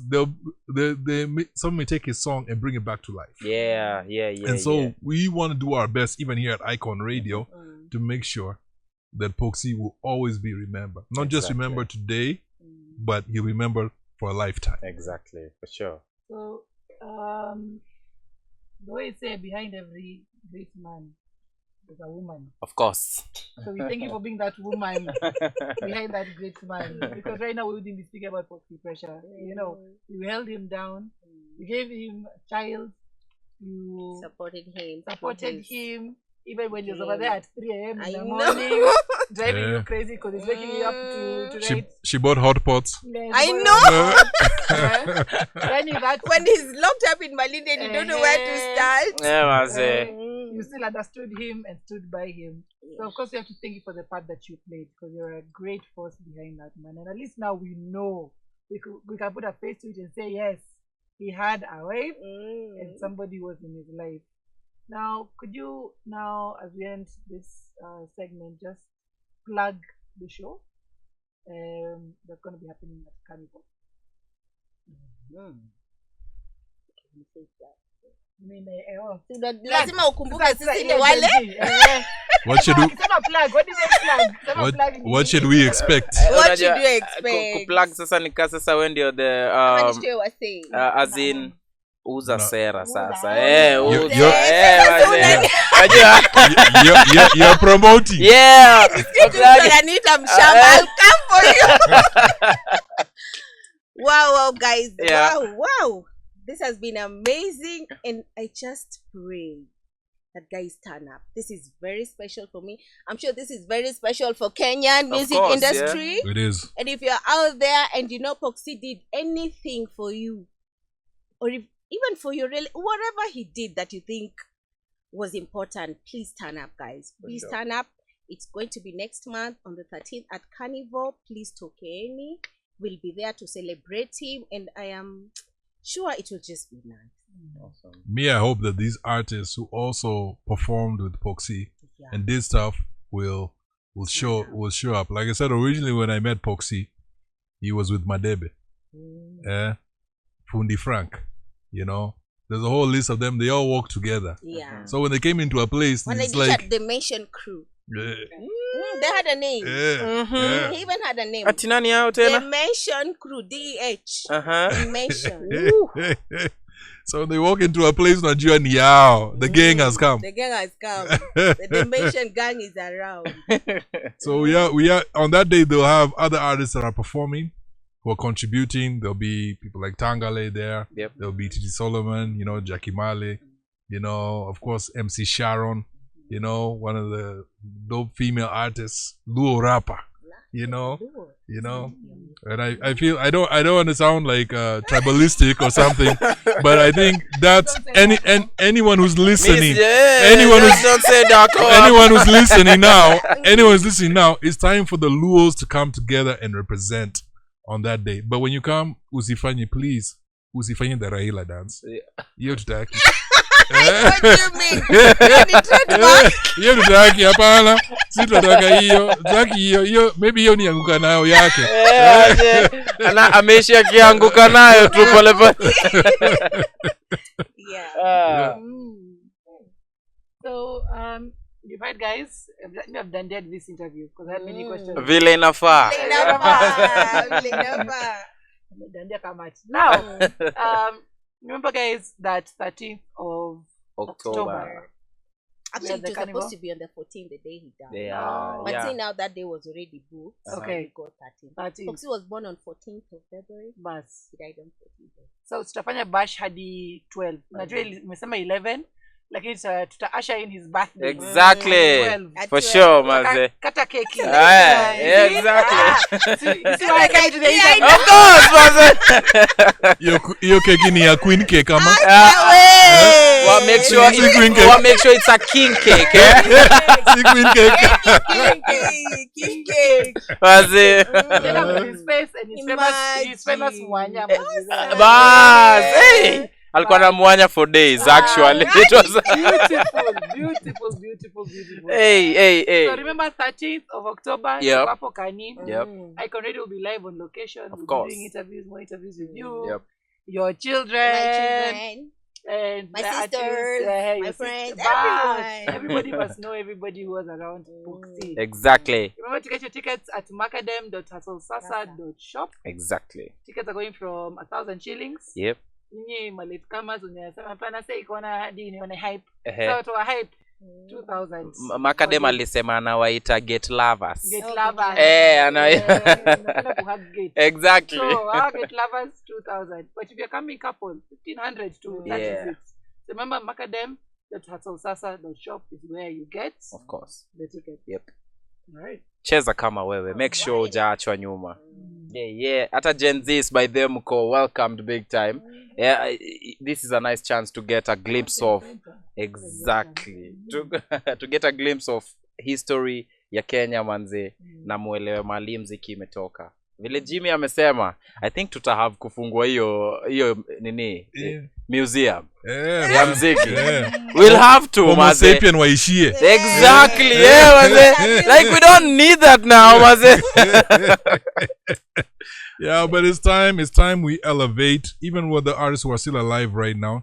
some may take his song and bring it back to life. Yeah. And so we want to do our best, even here at Icon Radio, to make sure that Poxy will always be remembered. Not just remembered today, but you remember for a lifetime. Exactly, for sure. So the way you say, behind every great man there's a woman. Of course. So we thank you for being that woman behind that great man. Because right now we wouldn't be speaking about Poxy pressure. You know, you held him down, you gave him a child, you supported him. Even when he was over there at 3 a.m. in the morning, driving you crazy because he's waking you up to write. She bought hot pots. I know. When he's locked up in Malindi and you don't know where to start. You still understood him and stood by him. So of course we have to thank you for the part that you played, because you're a great force behind that man. And at least now we know we can put a face to it and say, yes, he had a wife and somebody was in his life. Now, could you, as we end this segment, just plug the show that's going to be happening at Carnival? Lazima ukumbuke sisi ni wale. What should we expect? What should we expect? Plug sasa ni sasa when ndio the as in uza sera sasa. You're promoting. Yeah. Anita mshamba, I'll come for you. Wow, guys. Yeah. Wow. This has been amazing, and I just pray that guys turn up. This is very special for me. I'm sure this is very special for Kenyan music industry. Yeah. It is. And if you're out there and you know Poxy did anything for you, or if, even for your whatever he did that you think was important, please turn up, guys. Please turn up. It's going to be next month on the 13th at Carnival. Please Tokeni will be there to celebrate him, and I am sure it will just be nice. Awesome. Me, I hope that these artists who also performed with Poxy and did stuff will show up. Like I said originally, when I met Poxy, he was with Madebe, Fundi Frank. You know, there's a whole list of them. They all work together. Yeah. So when they came into a place, when it's they like the Dimension Crew. They had a name. He even had a name. Atinani out there. Dimension Crew, DH. Dimension. So they walk into a place, Nigeria, Niao. The gang has come. The gang has come. The Dimension gang is around. So we are on that day. They'll have other artists that are performing, who are contributing. There'll be people like Tangale there. Yep. There'll be Titi Solomon. You know, Jackie Male. You know, of course, MC Sharon. You know, one of the dope female artists, Luo rapper. You know, and I feel I don't want to sound like tribalistic or something, but I think that's anyone who's listening, anyone who's listening now, it's time for the Luos to come together and represent on that day. But when you come, usifanye, please, usifanye the Raila dance. Hiyo tutaki. What do you mean? Hiyo tutaki, hapana. Si tunataka hiyo. Tutaki hiyo maybe hiyo ni anguka nayo yake. Ana ameisha kianguka nayo tu pole pole. Yeah. So you've heard, guys, I've done this interview because I had many questions. Vile inafaa. Now, remember, guys, that 13th of October. Actually, it was supposed to be on the 14th, the day he died. But see, now that day was already booked. Okay. We got 13th. Foxy was born on 14th of February. Bas. He died on 14th. So tutafanya bash hadi 12. Unajua nimesema 11. Lakini tuta usher in his birthday. Exactly. For sure, maze. Kata keki. Exactly. See why I came to the interview. Of course, maze. Hiyo keki ni ya queen cake ama? Make sure it's a king cake. Si queen cake. King cake. Maze. His face and his famous Mwanya. Bas. Hey. Alikuwa na mwanya for days, actually. It was beautiful. Hey. So remember 13th of October, Papo Kani. Icon Radio will be live on location. We'll be doing interviews, more interviews with you, your children, my children, and my sisters, my friends, everyone. Everybody must know everybody who was around Poxy. Exactly. Remember to get your tickets at macadam.hustlesasa.shop. Exactly. Tickets are going from 1,000 shillings. Yep. Nyinyi maletkamers unasema hapana sasa iko na hadi nione hype. So to a hype 2000. Macadam alisema anawaita get lovers. Get lovers. Anapenda kuhug gate. Exactly. So get lovers 2000. But if you're coming couple 1500 to 36. Remember macadam.hustlesasa.shop is where you get of course the ticket. Yep. All right. Cheza kama wewe, make sure hujaachwa nyuma. Hata Gen Z's by them mko welcomed big time. This is a nice chance to get a glimpse of to get a glimpse of history ya Kenya manze, na muelewe mali mziki imetoka. Vile Jimmy amesema, I think tutahave kufungua hiyo nini museum ya mziki. We'll have to Homo sapien waishie. Exactly. Maze. Like we don't need that now, maze. Yeah, but it's time we elevate, even with the artists who are still alive right now.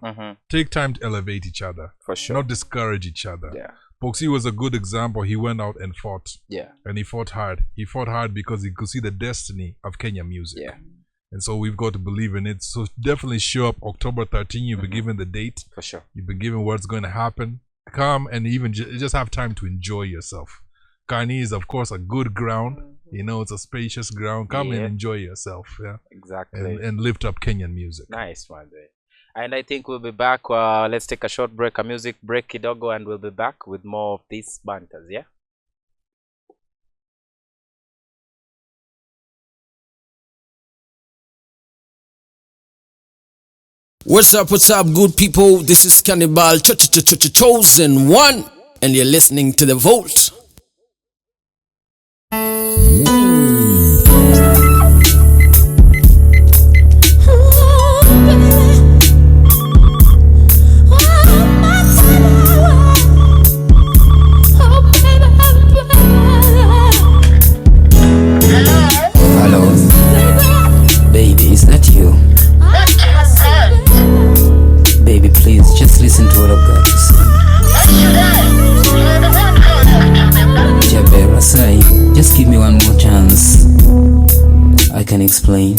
Take time to elevate each other. For sure. Not discourage each other. Yeah. Poxy was a good example. He went out and fought. Yeah. And he fought hard. He fought hard because he could see the destiny of Kenya music. Yeah. And so we've got to believe in it. So definitely show up October 13. You've been given the date. For sure. You've been given what's going to happen. Come and even just have time to enjoy yourself. Kani is, of course, a good ground. You know, it's a spacious ground. Come and enjoy yourself. Yeah. Exactly. And lift up Kenyan music. Nice one. And I think we'll be back. Let's take a short break, a music break, kidogo, and we'll be back with more of these banters, yeah? What's up, good people? This is Cannibal Chosen One, and you're listening to The Vault. Hello, baby, is that you? Baby, please, just listen to what I've got to say. Jabera, say, just give me one more chance. I can explain.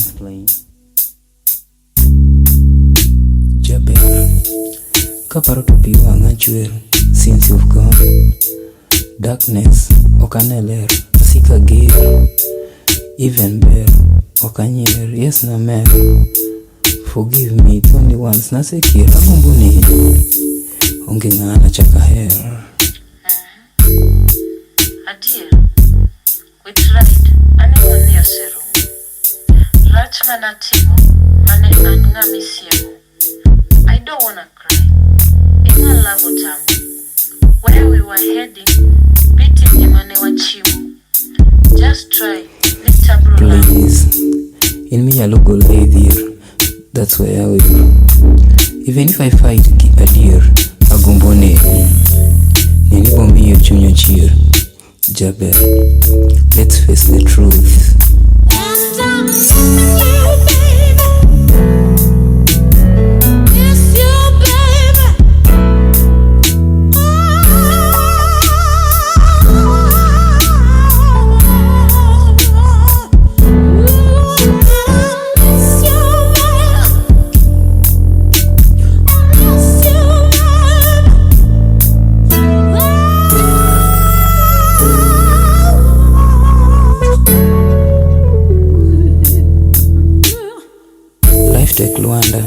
Jabera, kaparo topiwanga chwer, since you've gone. Darkness, okaneler, asika gear. Even better, okanyer, yes na mer. Forgive me, it's only once, na sekira kumbuni. Ongengana chaka hair. Adir, we tried, anyone near Serum. Rachmana Timo, Mane Angami Siemu. I don't wanna cry. Inga lavo tamu. Where we were heading, beating Imane Wachimu. Just try, please. In me, I look go lay there. That's where I will. Even if I fight to keep a deer, I go bone. Nini bombi yo junior cheer. Jabe, let's face the truth. Take Luanda,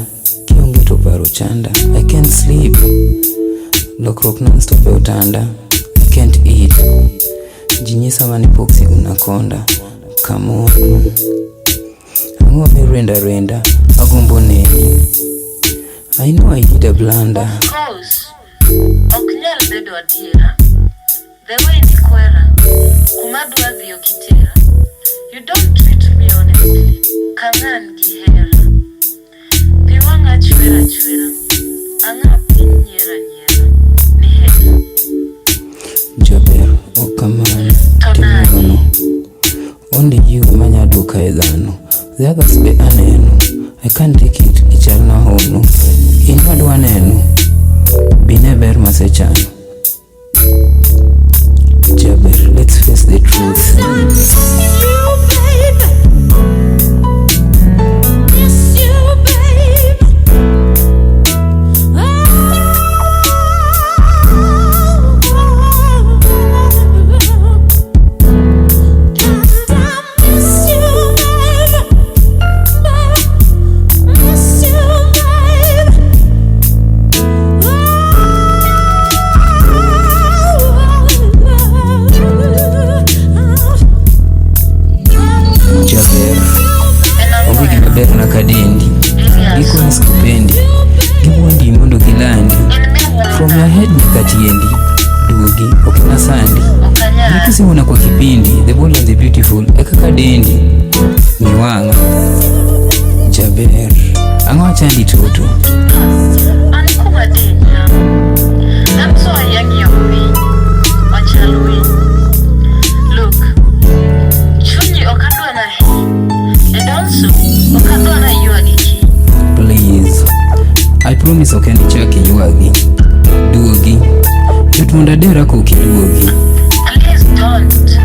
Kiongeto Baruchanda. I can't sleep. Lock non-stop utanda. I can't eat. Jinyisa manipoxi unakonda. Come on. Angome renda. Agumbone. I know I did a blunder. Of course. Okunyal bedo adira. The way Nikwera. Kumadwa vio kitera. You don't treat me honestly. Kangan gihera. Piwanga chwera. Anga nyera. Nihera. Jaber, oh come on. Tonani. Only you manya duka edano. The others be aneno. I can't take it, ichalna hono. Inwadu aneno. Bineber masechano. Jaber, let's face the truth. Na kadendi iko niskupendi gibundi mondo gilandi from your head nikatiendi dugi okina sandi nikisiona kwa kipindi the bold and the beautiful eka kadendi niwanga Jaber angwa chandi toto Anikuwa denya Namsoa yangi yomi Wachalui Look Chunyi okadwa na hii and also okadwa na yuagiki. Please I promise okeni chaki yuagi duogi tutunda dera kuki duogi. Please don't.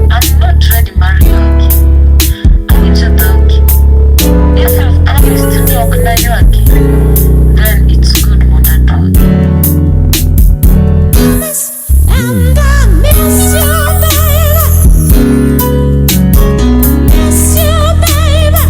I'm not ready mariogi. Awichadogi. If you've promised me okna yuagi, then it's good mona dog. And I miss you, baby. Miss you, baby.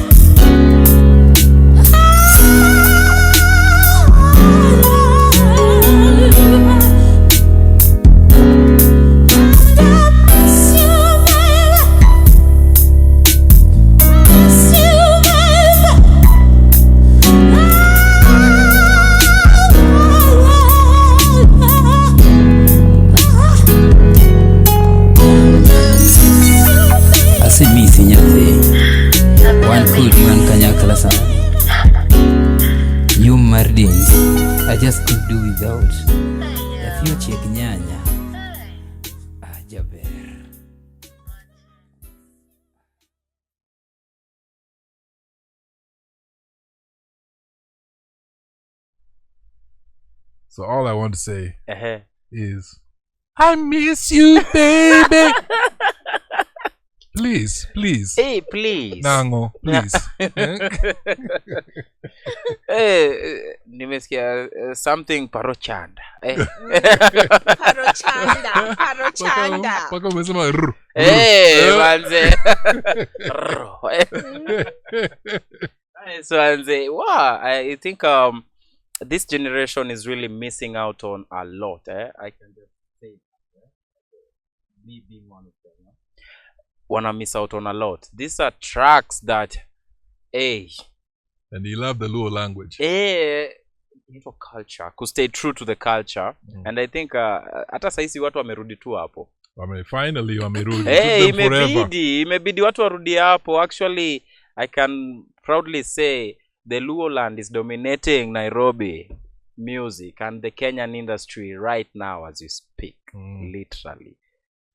So all I want to say is, I miss you, baby. Please. Hey, please. Nango, please. Nimesikia something parochanda. Parochanda. Paka umesema rrr. Manze. So manze, wow, I think this generation is really missing out on a lot. I can just say that. Me being one of them. Wanna miss out on a lot. These are tracks that, and you love the Luo language. Culture, could stay true to the culture. And I think hata saisi watu wamerudi tu hapo. Finally wamerudi. Imebidi watu warudi hapo. Actually, I can proudly say the Luo land is dominating Nairobi music and the Kenyan industry right now as you speak. Literally.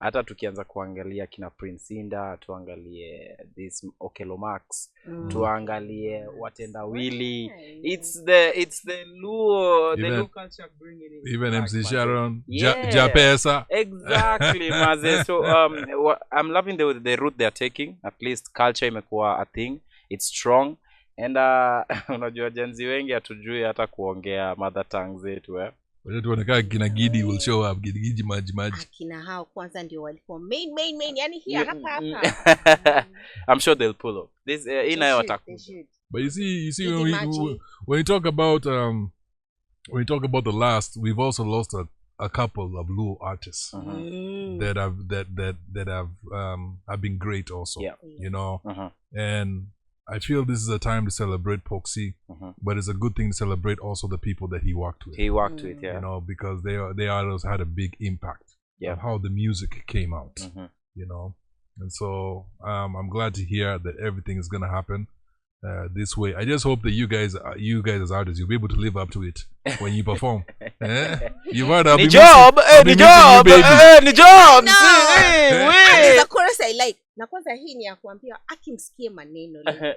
Hata tukianza kuangalia kina Prince Inda, tuangalie this Okelo Max, tuangalie Watenda Willy. It's the Luo, the Luo culture bringing it. Even back, MC Sharon, yeah. Japesa. Exactly, maze. So I'm loving the route they're taking. At least culture imekuwa a thing. It's strong. And unajua jenzi wengi hatujui hata kuongea mother tongue zetu Tuonekana kina Gidi will show up. Gidi maji. Akina hao kwanza ndio walikuwa main yani here hapa. I'm sure they'll pull up. This inayo watakuja. But you see when you talk about the last, we've also lost a couple of Luo artists that have been great also. Yeah. You know. And I feel this is a time to celebrate Poxy, but it's a good thing to celebrate also the people that he worked with. He worked with, yeah. You know, because they also had a big impact on how the music came out. You know, and so I'm glad to hear that everything is gonna happen this way. I just hope that you guys as artists, you'll be able to live up to it when you perform. You've heard of the job. The chorus I like. Na kwanza hii ni ya kuambia akimsikie maneno leo.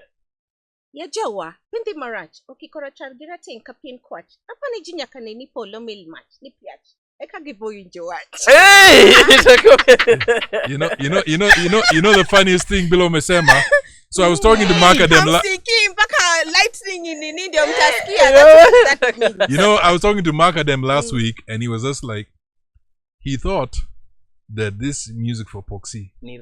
Ya jawa, pindi marach, okikora chargira tenka pin kwach. Hapa ni jinya kaneni polo mil match, ni piach. Eka gibo yinjowach. Hey! You know the funniest thing below Mesema. So I was talking to Macadam. You know, I was talking to Macadam last week, and he was just like, he thought that this music for Poxy ni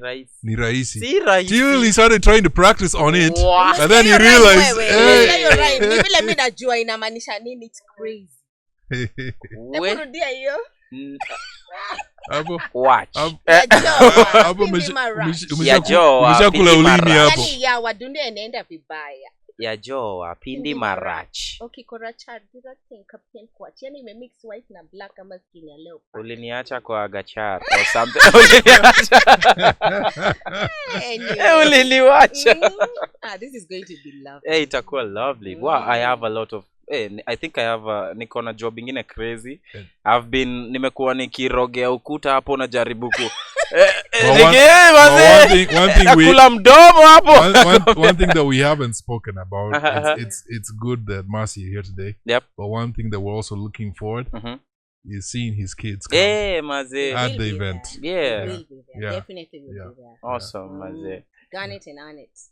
raisi. Till he started trying to practice on it, and then he realized, it's crazy. Watch. Umeshakula ulimi hapo. Ya wadunia inaenda vibaya. Ya joa pindi marach. Okikora chargira tenka pin kwach. Yani imemix white na black kama skin ya leo. Uliniacha kwa gachar or something. Uliniacha. This is going to be lovely. Hey, itakuwa lovely. Wow, I have a lot of I think I have niko na job ingine crazy. Nimekuwa nikirogea ukuta hapo na jaribu ku one thing that we haven't spoken about, it's good that Marcy is here today. Yep. But one thing that we're also looking forward is seeing his kids come at the event. Yeah. Definitely will be there. Awesome, maze. Garnet and Annette.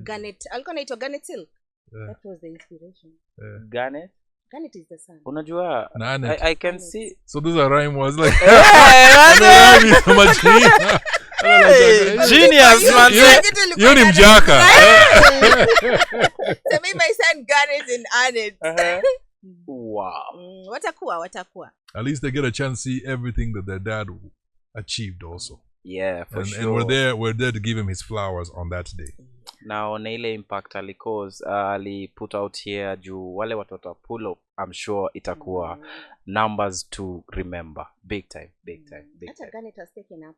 Garnet, alikuwa anaitwa Garnet Hill. That was the inspiration. Garnet is the son. Unajua, I can see. So this a rhyme was like, genius, man. You're him Jaka. So maybe my son Garnet and Annette. Wow. Watakuwa. At least they get a chance to see everything that their dad achieved also. Yeah, for sure. And we're there to give him his flowers on that day. Now na ile impact ali put out here juu wale watoto pull up, I'm sure itakuwa numbers to remember. Big time. Hata Garnet has taken up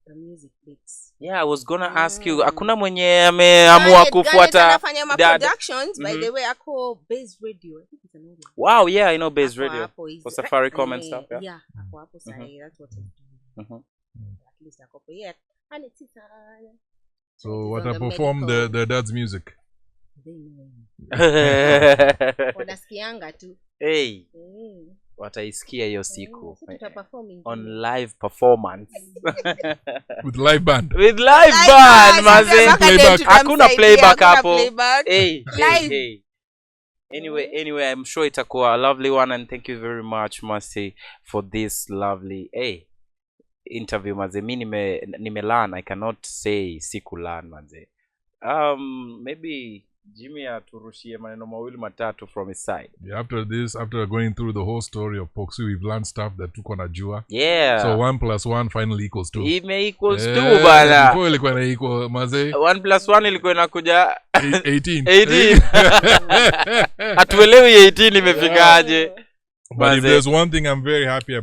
the music bits. Yeah, I was gonna ask you, hakuna mwenye ameamua kufuata anafanya productions. By the way, ako Base Radio. I think it's an audio. Wow, yeah, I know Base Radio for Safaricom and stuff. Yeah, ako hapo sahi. That's what I'm doing. At least ako yeah. And it's so what I perform the dad's music. Wanasikianga tu. Hey. wataisikia hiyo siku Tutaperform on live performance with live band. With live band, maze. Hakuna playback hapo. Hey. Anyway, I'm sure itakuwa a lovely one, and thank you very much, Mercy, for this lovely interview, maze. Mi nimelearn. I cannot say sikulearn, maze. Maybe Jimmy aturushie maneno mawili matatu from his side. Yeah, after going through the whole story of Poxy, we've learned stuff that tuko najua. Yeah. So 1 + 1 finally equals 2. It equals 2 bana. Before ilikuwa na equal maze. 1 + 1 ilikuwa inakuja 18. Hatuelewi 18 imefikaje. But if there's one thing I'm very happy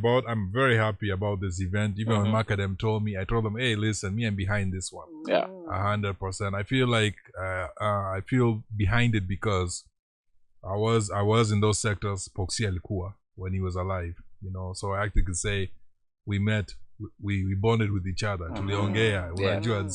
about this event. Even when Macadam told me, I told them, hey, listen, me, I'm behind this one. Yeah. 100%. I feel like I feel behind it because I was in those sectors, Poxy alikuwa, when he was alive. You know, so I actually could say we met, we bonded with each other. Tuliongea, unajua.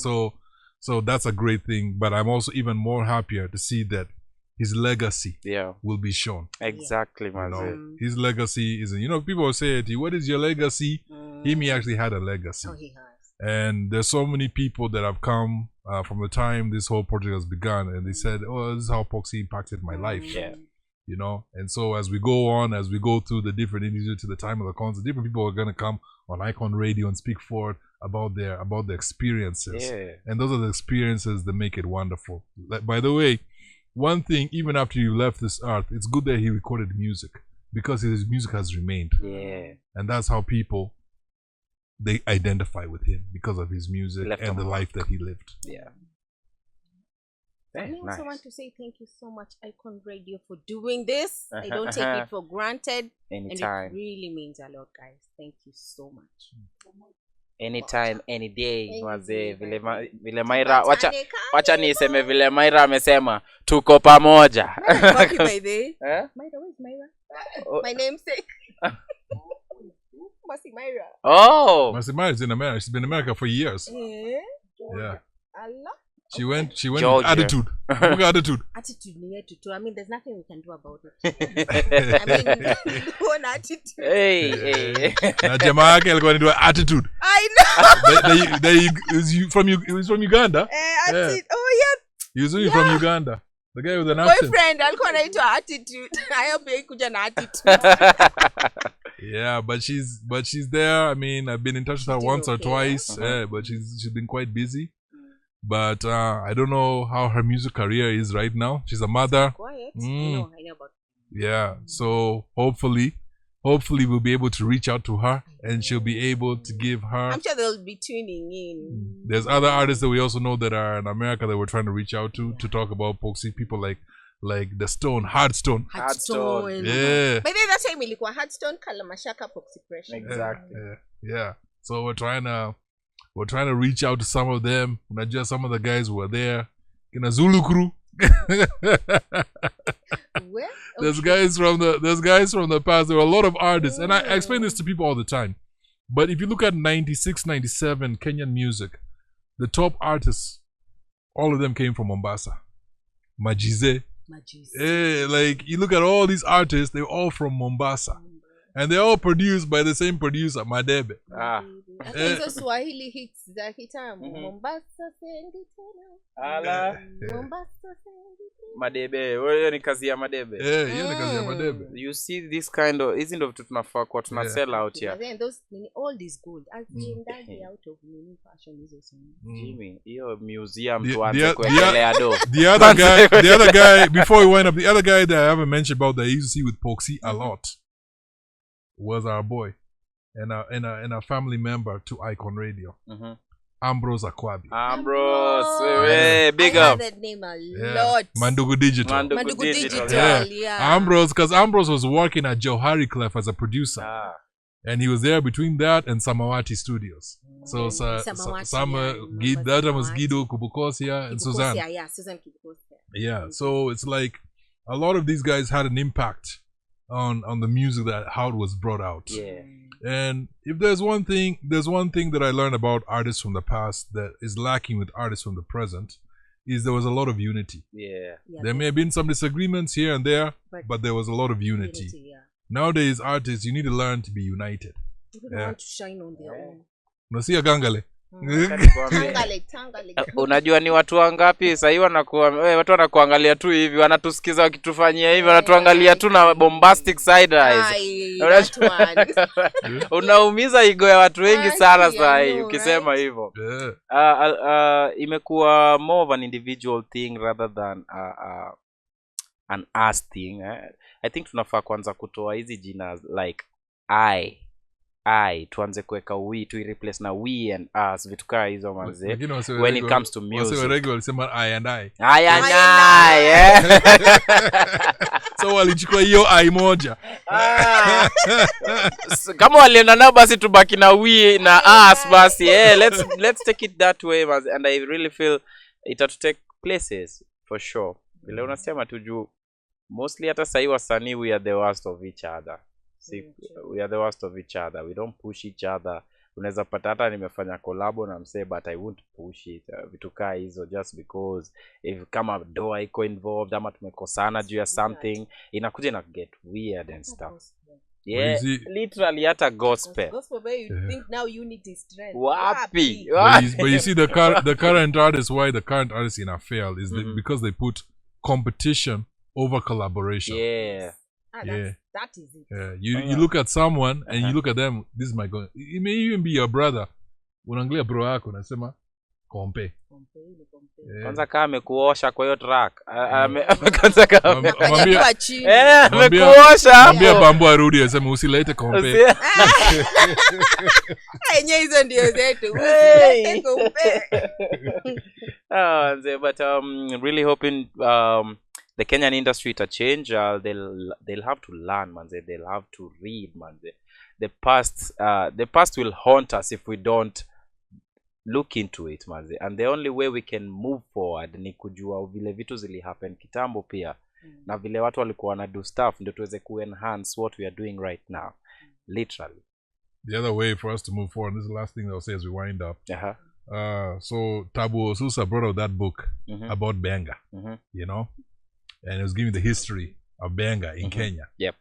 So that's a great thing. But I'm also even more happier to see that his legacy will be shown. Exactly, man. You know, his legacy is, people will say, what is your legacy? He actually had a legacy. Oh, he has. And there's so many people that have come from the time this whole project has begun, and they said, oh, this is how Poxy impacted my life. Yeah. You know, and so as we go through the different interviews to the time of the concert, different people are going to come on Icon Radio and speak forward about their experiences. Yeah. And those are the experiences that make it wonderful. By the way, one thing, even after you left this earth, it's good that he recorded music, because his music has remained. Yeah. And that's how people, they identify with him, because of his music and the life that he lived. Yeah. I also want to say thank you so much, Icon Radio, for doing this. I don't take it for granted. Anytime. And it really means a lot, guys. Thank you so much. Anytime, any day, wazee. Vile Myra, wacha niseme vile Myra amesema, tuko pamoja. Myra, where's Myra? My namesake. Mercy Myra. Oh. Mercy Myra is in America. She's been in America for years. Yeah. Allah. She went Georgia. with attitude. Look at attitude. Attitude too. I mean, there's nothing we can do about it. I mean, one attitude. Hey. Na jamaa yake alikuwa anaitwa attitude. I know. He was from Uganda. Attitude. Oh yeah. He was really from Uganda. The guy with an accent. Boyfriend alikuwa anaitwa attitude. I hope you kuja na attitude. Yeah, but she's there. I mean, I've been in touch with her once or twice. But she's been quite busy. But I don't know how her music career is right now. She's a mother. Quiet. I know about it. Yeah. So hopefully we'll be able to reach out to her, and she'll be able to give her. I'm sure they'll be tuning in. There's other artists that we also know that are in America that we're trying to reach out to talk about Poxy. People like the Stone, Hardstone. Yeah. But then that time ilikuwa Hardstone, Kalamashaka, Poxy Pressure. Exactly. Yeah. So we're trying to reach out to some of them. Just some of the guys who were there. In a Zulu crew. Where? There's guys from the past. There were a lot of artists. And I explain this to people all the time. But if you look at 96, 97 Kenyan music, the top artists, all of them came from Mombasa. Majize. Like you look at all these artists, they're all from Mombasa. And they're all produced by the same producer, Madebe. I think it's Swahili hits za kitambo. Mombasa sendi tena. Ala. Mombasa sendi tena. Madebe, wewe ni kazi ya Madebe. Hiyo ni kazi ya Madebe. You see this kind of, isn't of tunafaa kwa tuna sell out here. Then those all this gold as in that out of mini fashion is also. Jimmy, hiyo museum tuanze kuendelea do. The other guy before we wind up, the other guy that I haven't mentioned about that I used to see with Poxy a lot was our boy and a family member to Icon Radio. Ambrose Akwabi. Ambrose, big up. I heard that name a lot. Mandugu Digital. Mandugu Digital, yeah. Ambrose, because Ambrose was working at Johari Clef as a producer. And he was there between that and Samawati Studios. So that time was Guido Kubukosia and Suzanne. Yeah, Suzanne Kubukosia. Yeah, so it's like a lot of these guys had an impact on the music that how it was brought out. Yeah. And if there's one thing that I learned about artists from the past that is lacking with artists from the present is there was a lot of unity. Yeah. There may have been some disagreements here and there, but there was a lot of unity. nowadays artists, you need to learn to be united. You don't want to shine on their own. Unasia Tangale. Tangale. Unajua ni watu wangapi sasa hivi watu wanakuangalia tu hivi, wanatusikiza wakitufanyia hivi, wanatuangalia tu na bombastic side eyes. Unaumiza ego ya watu wengi sana sasa hivi ukisema hivyo. Imekuwa more of an individual thing rather than an us thing. I think tunafaa kwanza kutoa hizi jina like I tuanze kuweka we to replace na we and us vitu kaa hizo manze when it comes to music. So regular sema I and I. So walichukua hiyo I moja. Kama walienda nao basi tubaki na we na us basi. Let's take it that way manze, and I really feel it has to take places for sure. Vile unasema tu juu mostly hata sahi wasanii we are the worst of each other. We are the worst of each other. We don't push each other. Unaweza pata hata nimefanya collabo na msee but I won't push it. Vitu kaa hizo just because if kama doa iko involved ama tumekosana juu ya something inakuja na get weird and stuff. Yeah, literally hata gospel. Where you think now unity is trend. Wapi? But you see the current artists, why the current artists in our fail is because they put competition over collaboration. That is it. You look at someone and you look at them, this is my God. It may even be your brother. Unaangalia bro yako unasema compare. Kwanza kama amekuosha kwa hiyo track. Kwanza kama amekuosha. Mwambie Bambo arudi aseme usilete compare. Yenyewe hizo ndio zetu. Usilete compare. But really hoping the Kenyan industry to change. They'll have to learn, manze. They'll have to read, manze. The past will haunt us if we don't look into it, manze. And the only way we can move forward ni kujua vile vitu zili happen kitambo pia na vile watu walikuwa wana do stuff ndio tuweze ku enhance what we are doing right now. Literally. The other way for us to move forward, this is the last thing I'll say as we wind up. So Tabu Osusa brought out that book about Benga, you know, and it was giving the history of Benga in Kenya. Yep.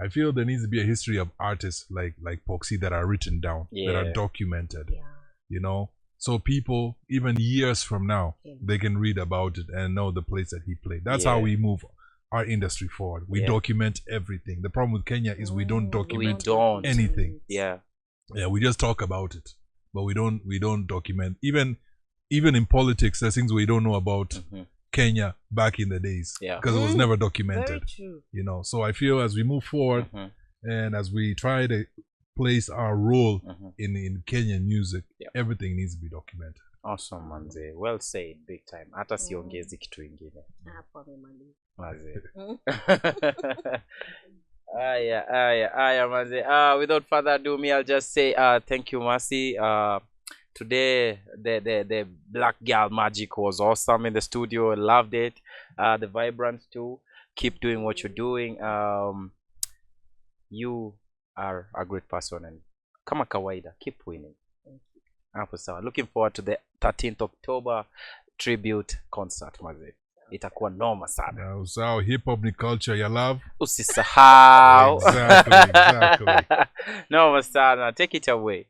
I feel there needs to be a history of artists like Poxy that are written down, that are documented, you know, so people, even years from now, they can read about it and know the place that he played. That's how we move our industry forward. We document everything. The problem with Kenya is we don't document anything. Yeah, we just talk about it, but we don't document. Even in politics, there's things we don't know about Kenya back in the days because it was never documented. Very true. You know, so I feel as we move forward and as we try to place our role in Kenyan music, everything needs to be documented. Awesome, manze. Well said, big time. Hata siongezi kitu ingine. Hapo amemaliza. Manze. Aya, manze. Without further ado, I'll just say thank you, Mercy. Today, the Black Girl magic was awesome in the studio. I loved it. The vibrance too. Keep doing what you're doing. You are a great person, and kama kawaida, keep winning. Hapo sawa. Looking forward to the 13th October tribute concert, maze. Itakuwa noma sana. Usahau hip hop ni culture ya love. Usisahau. Exactly. Noma sana. Take it away.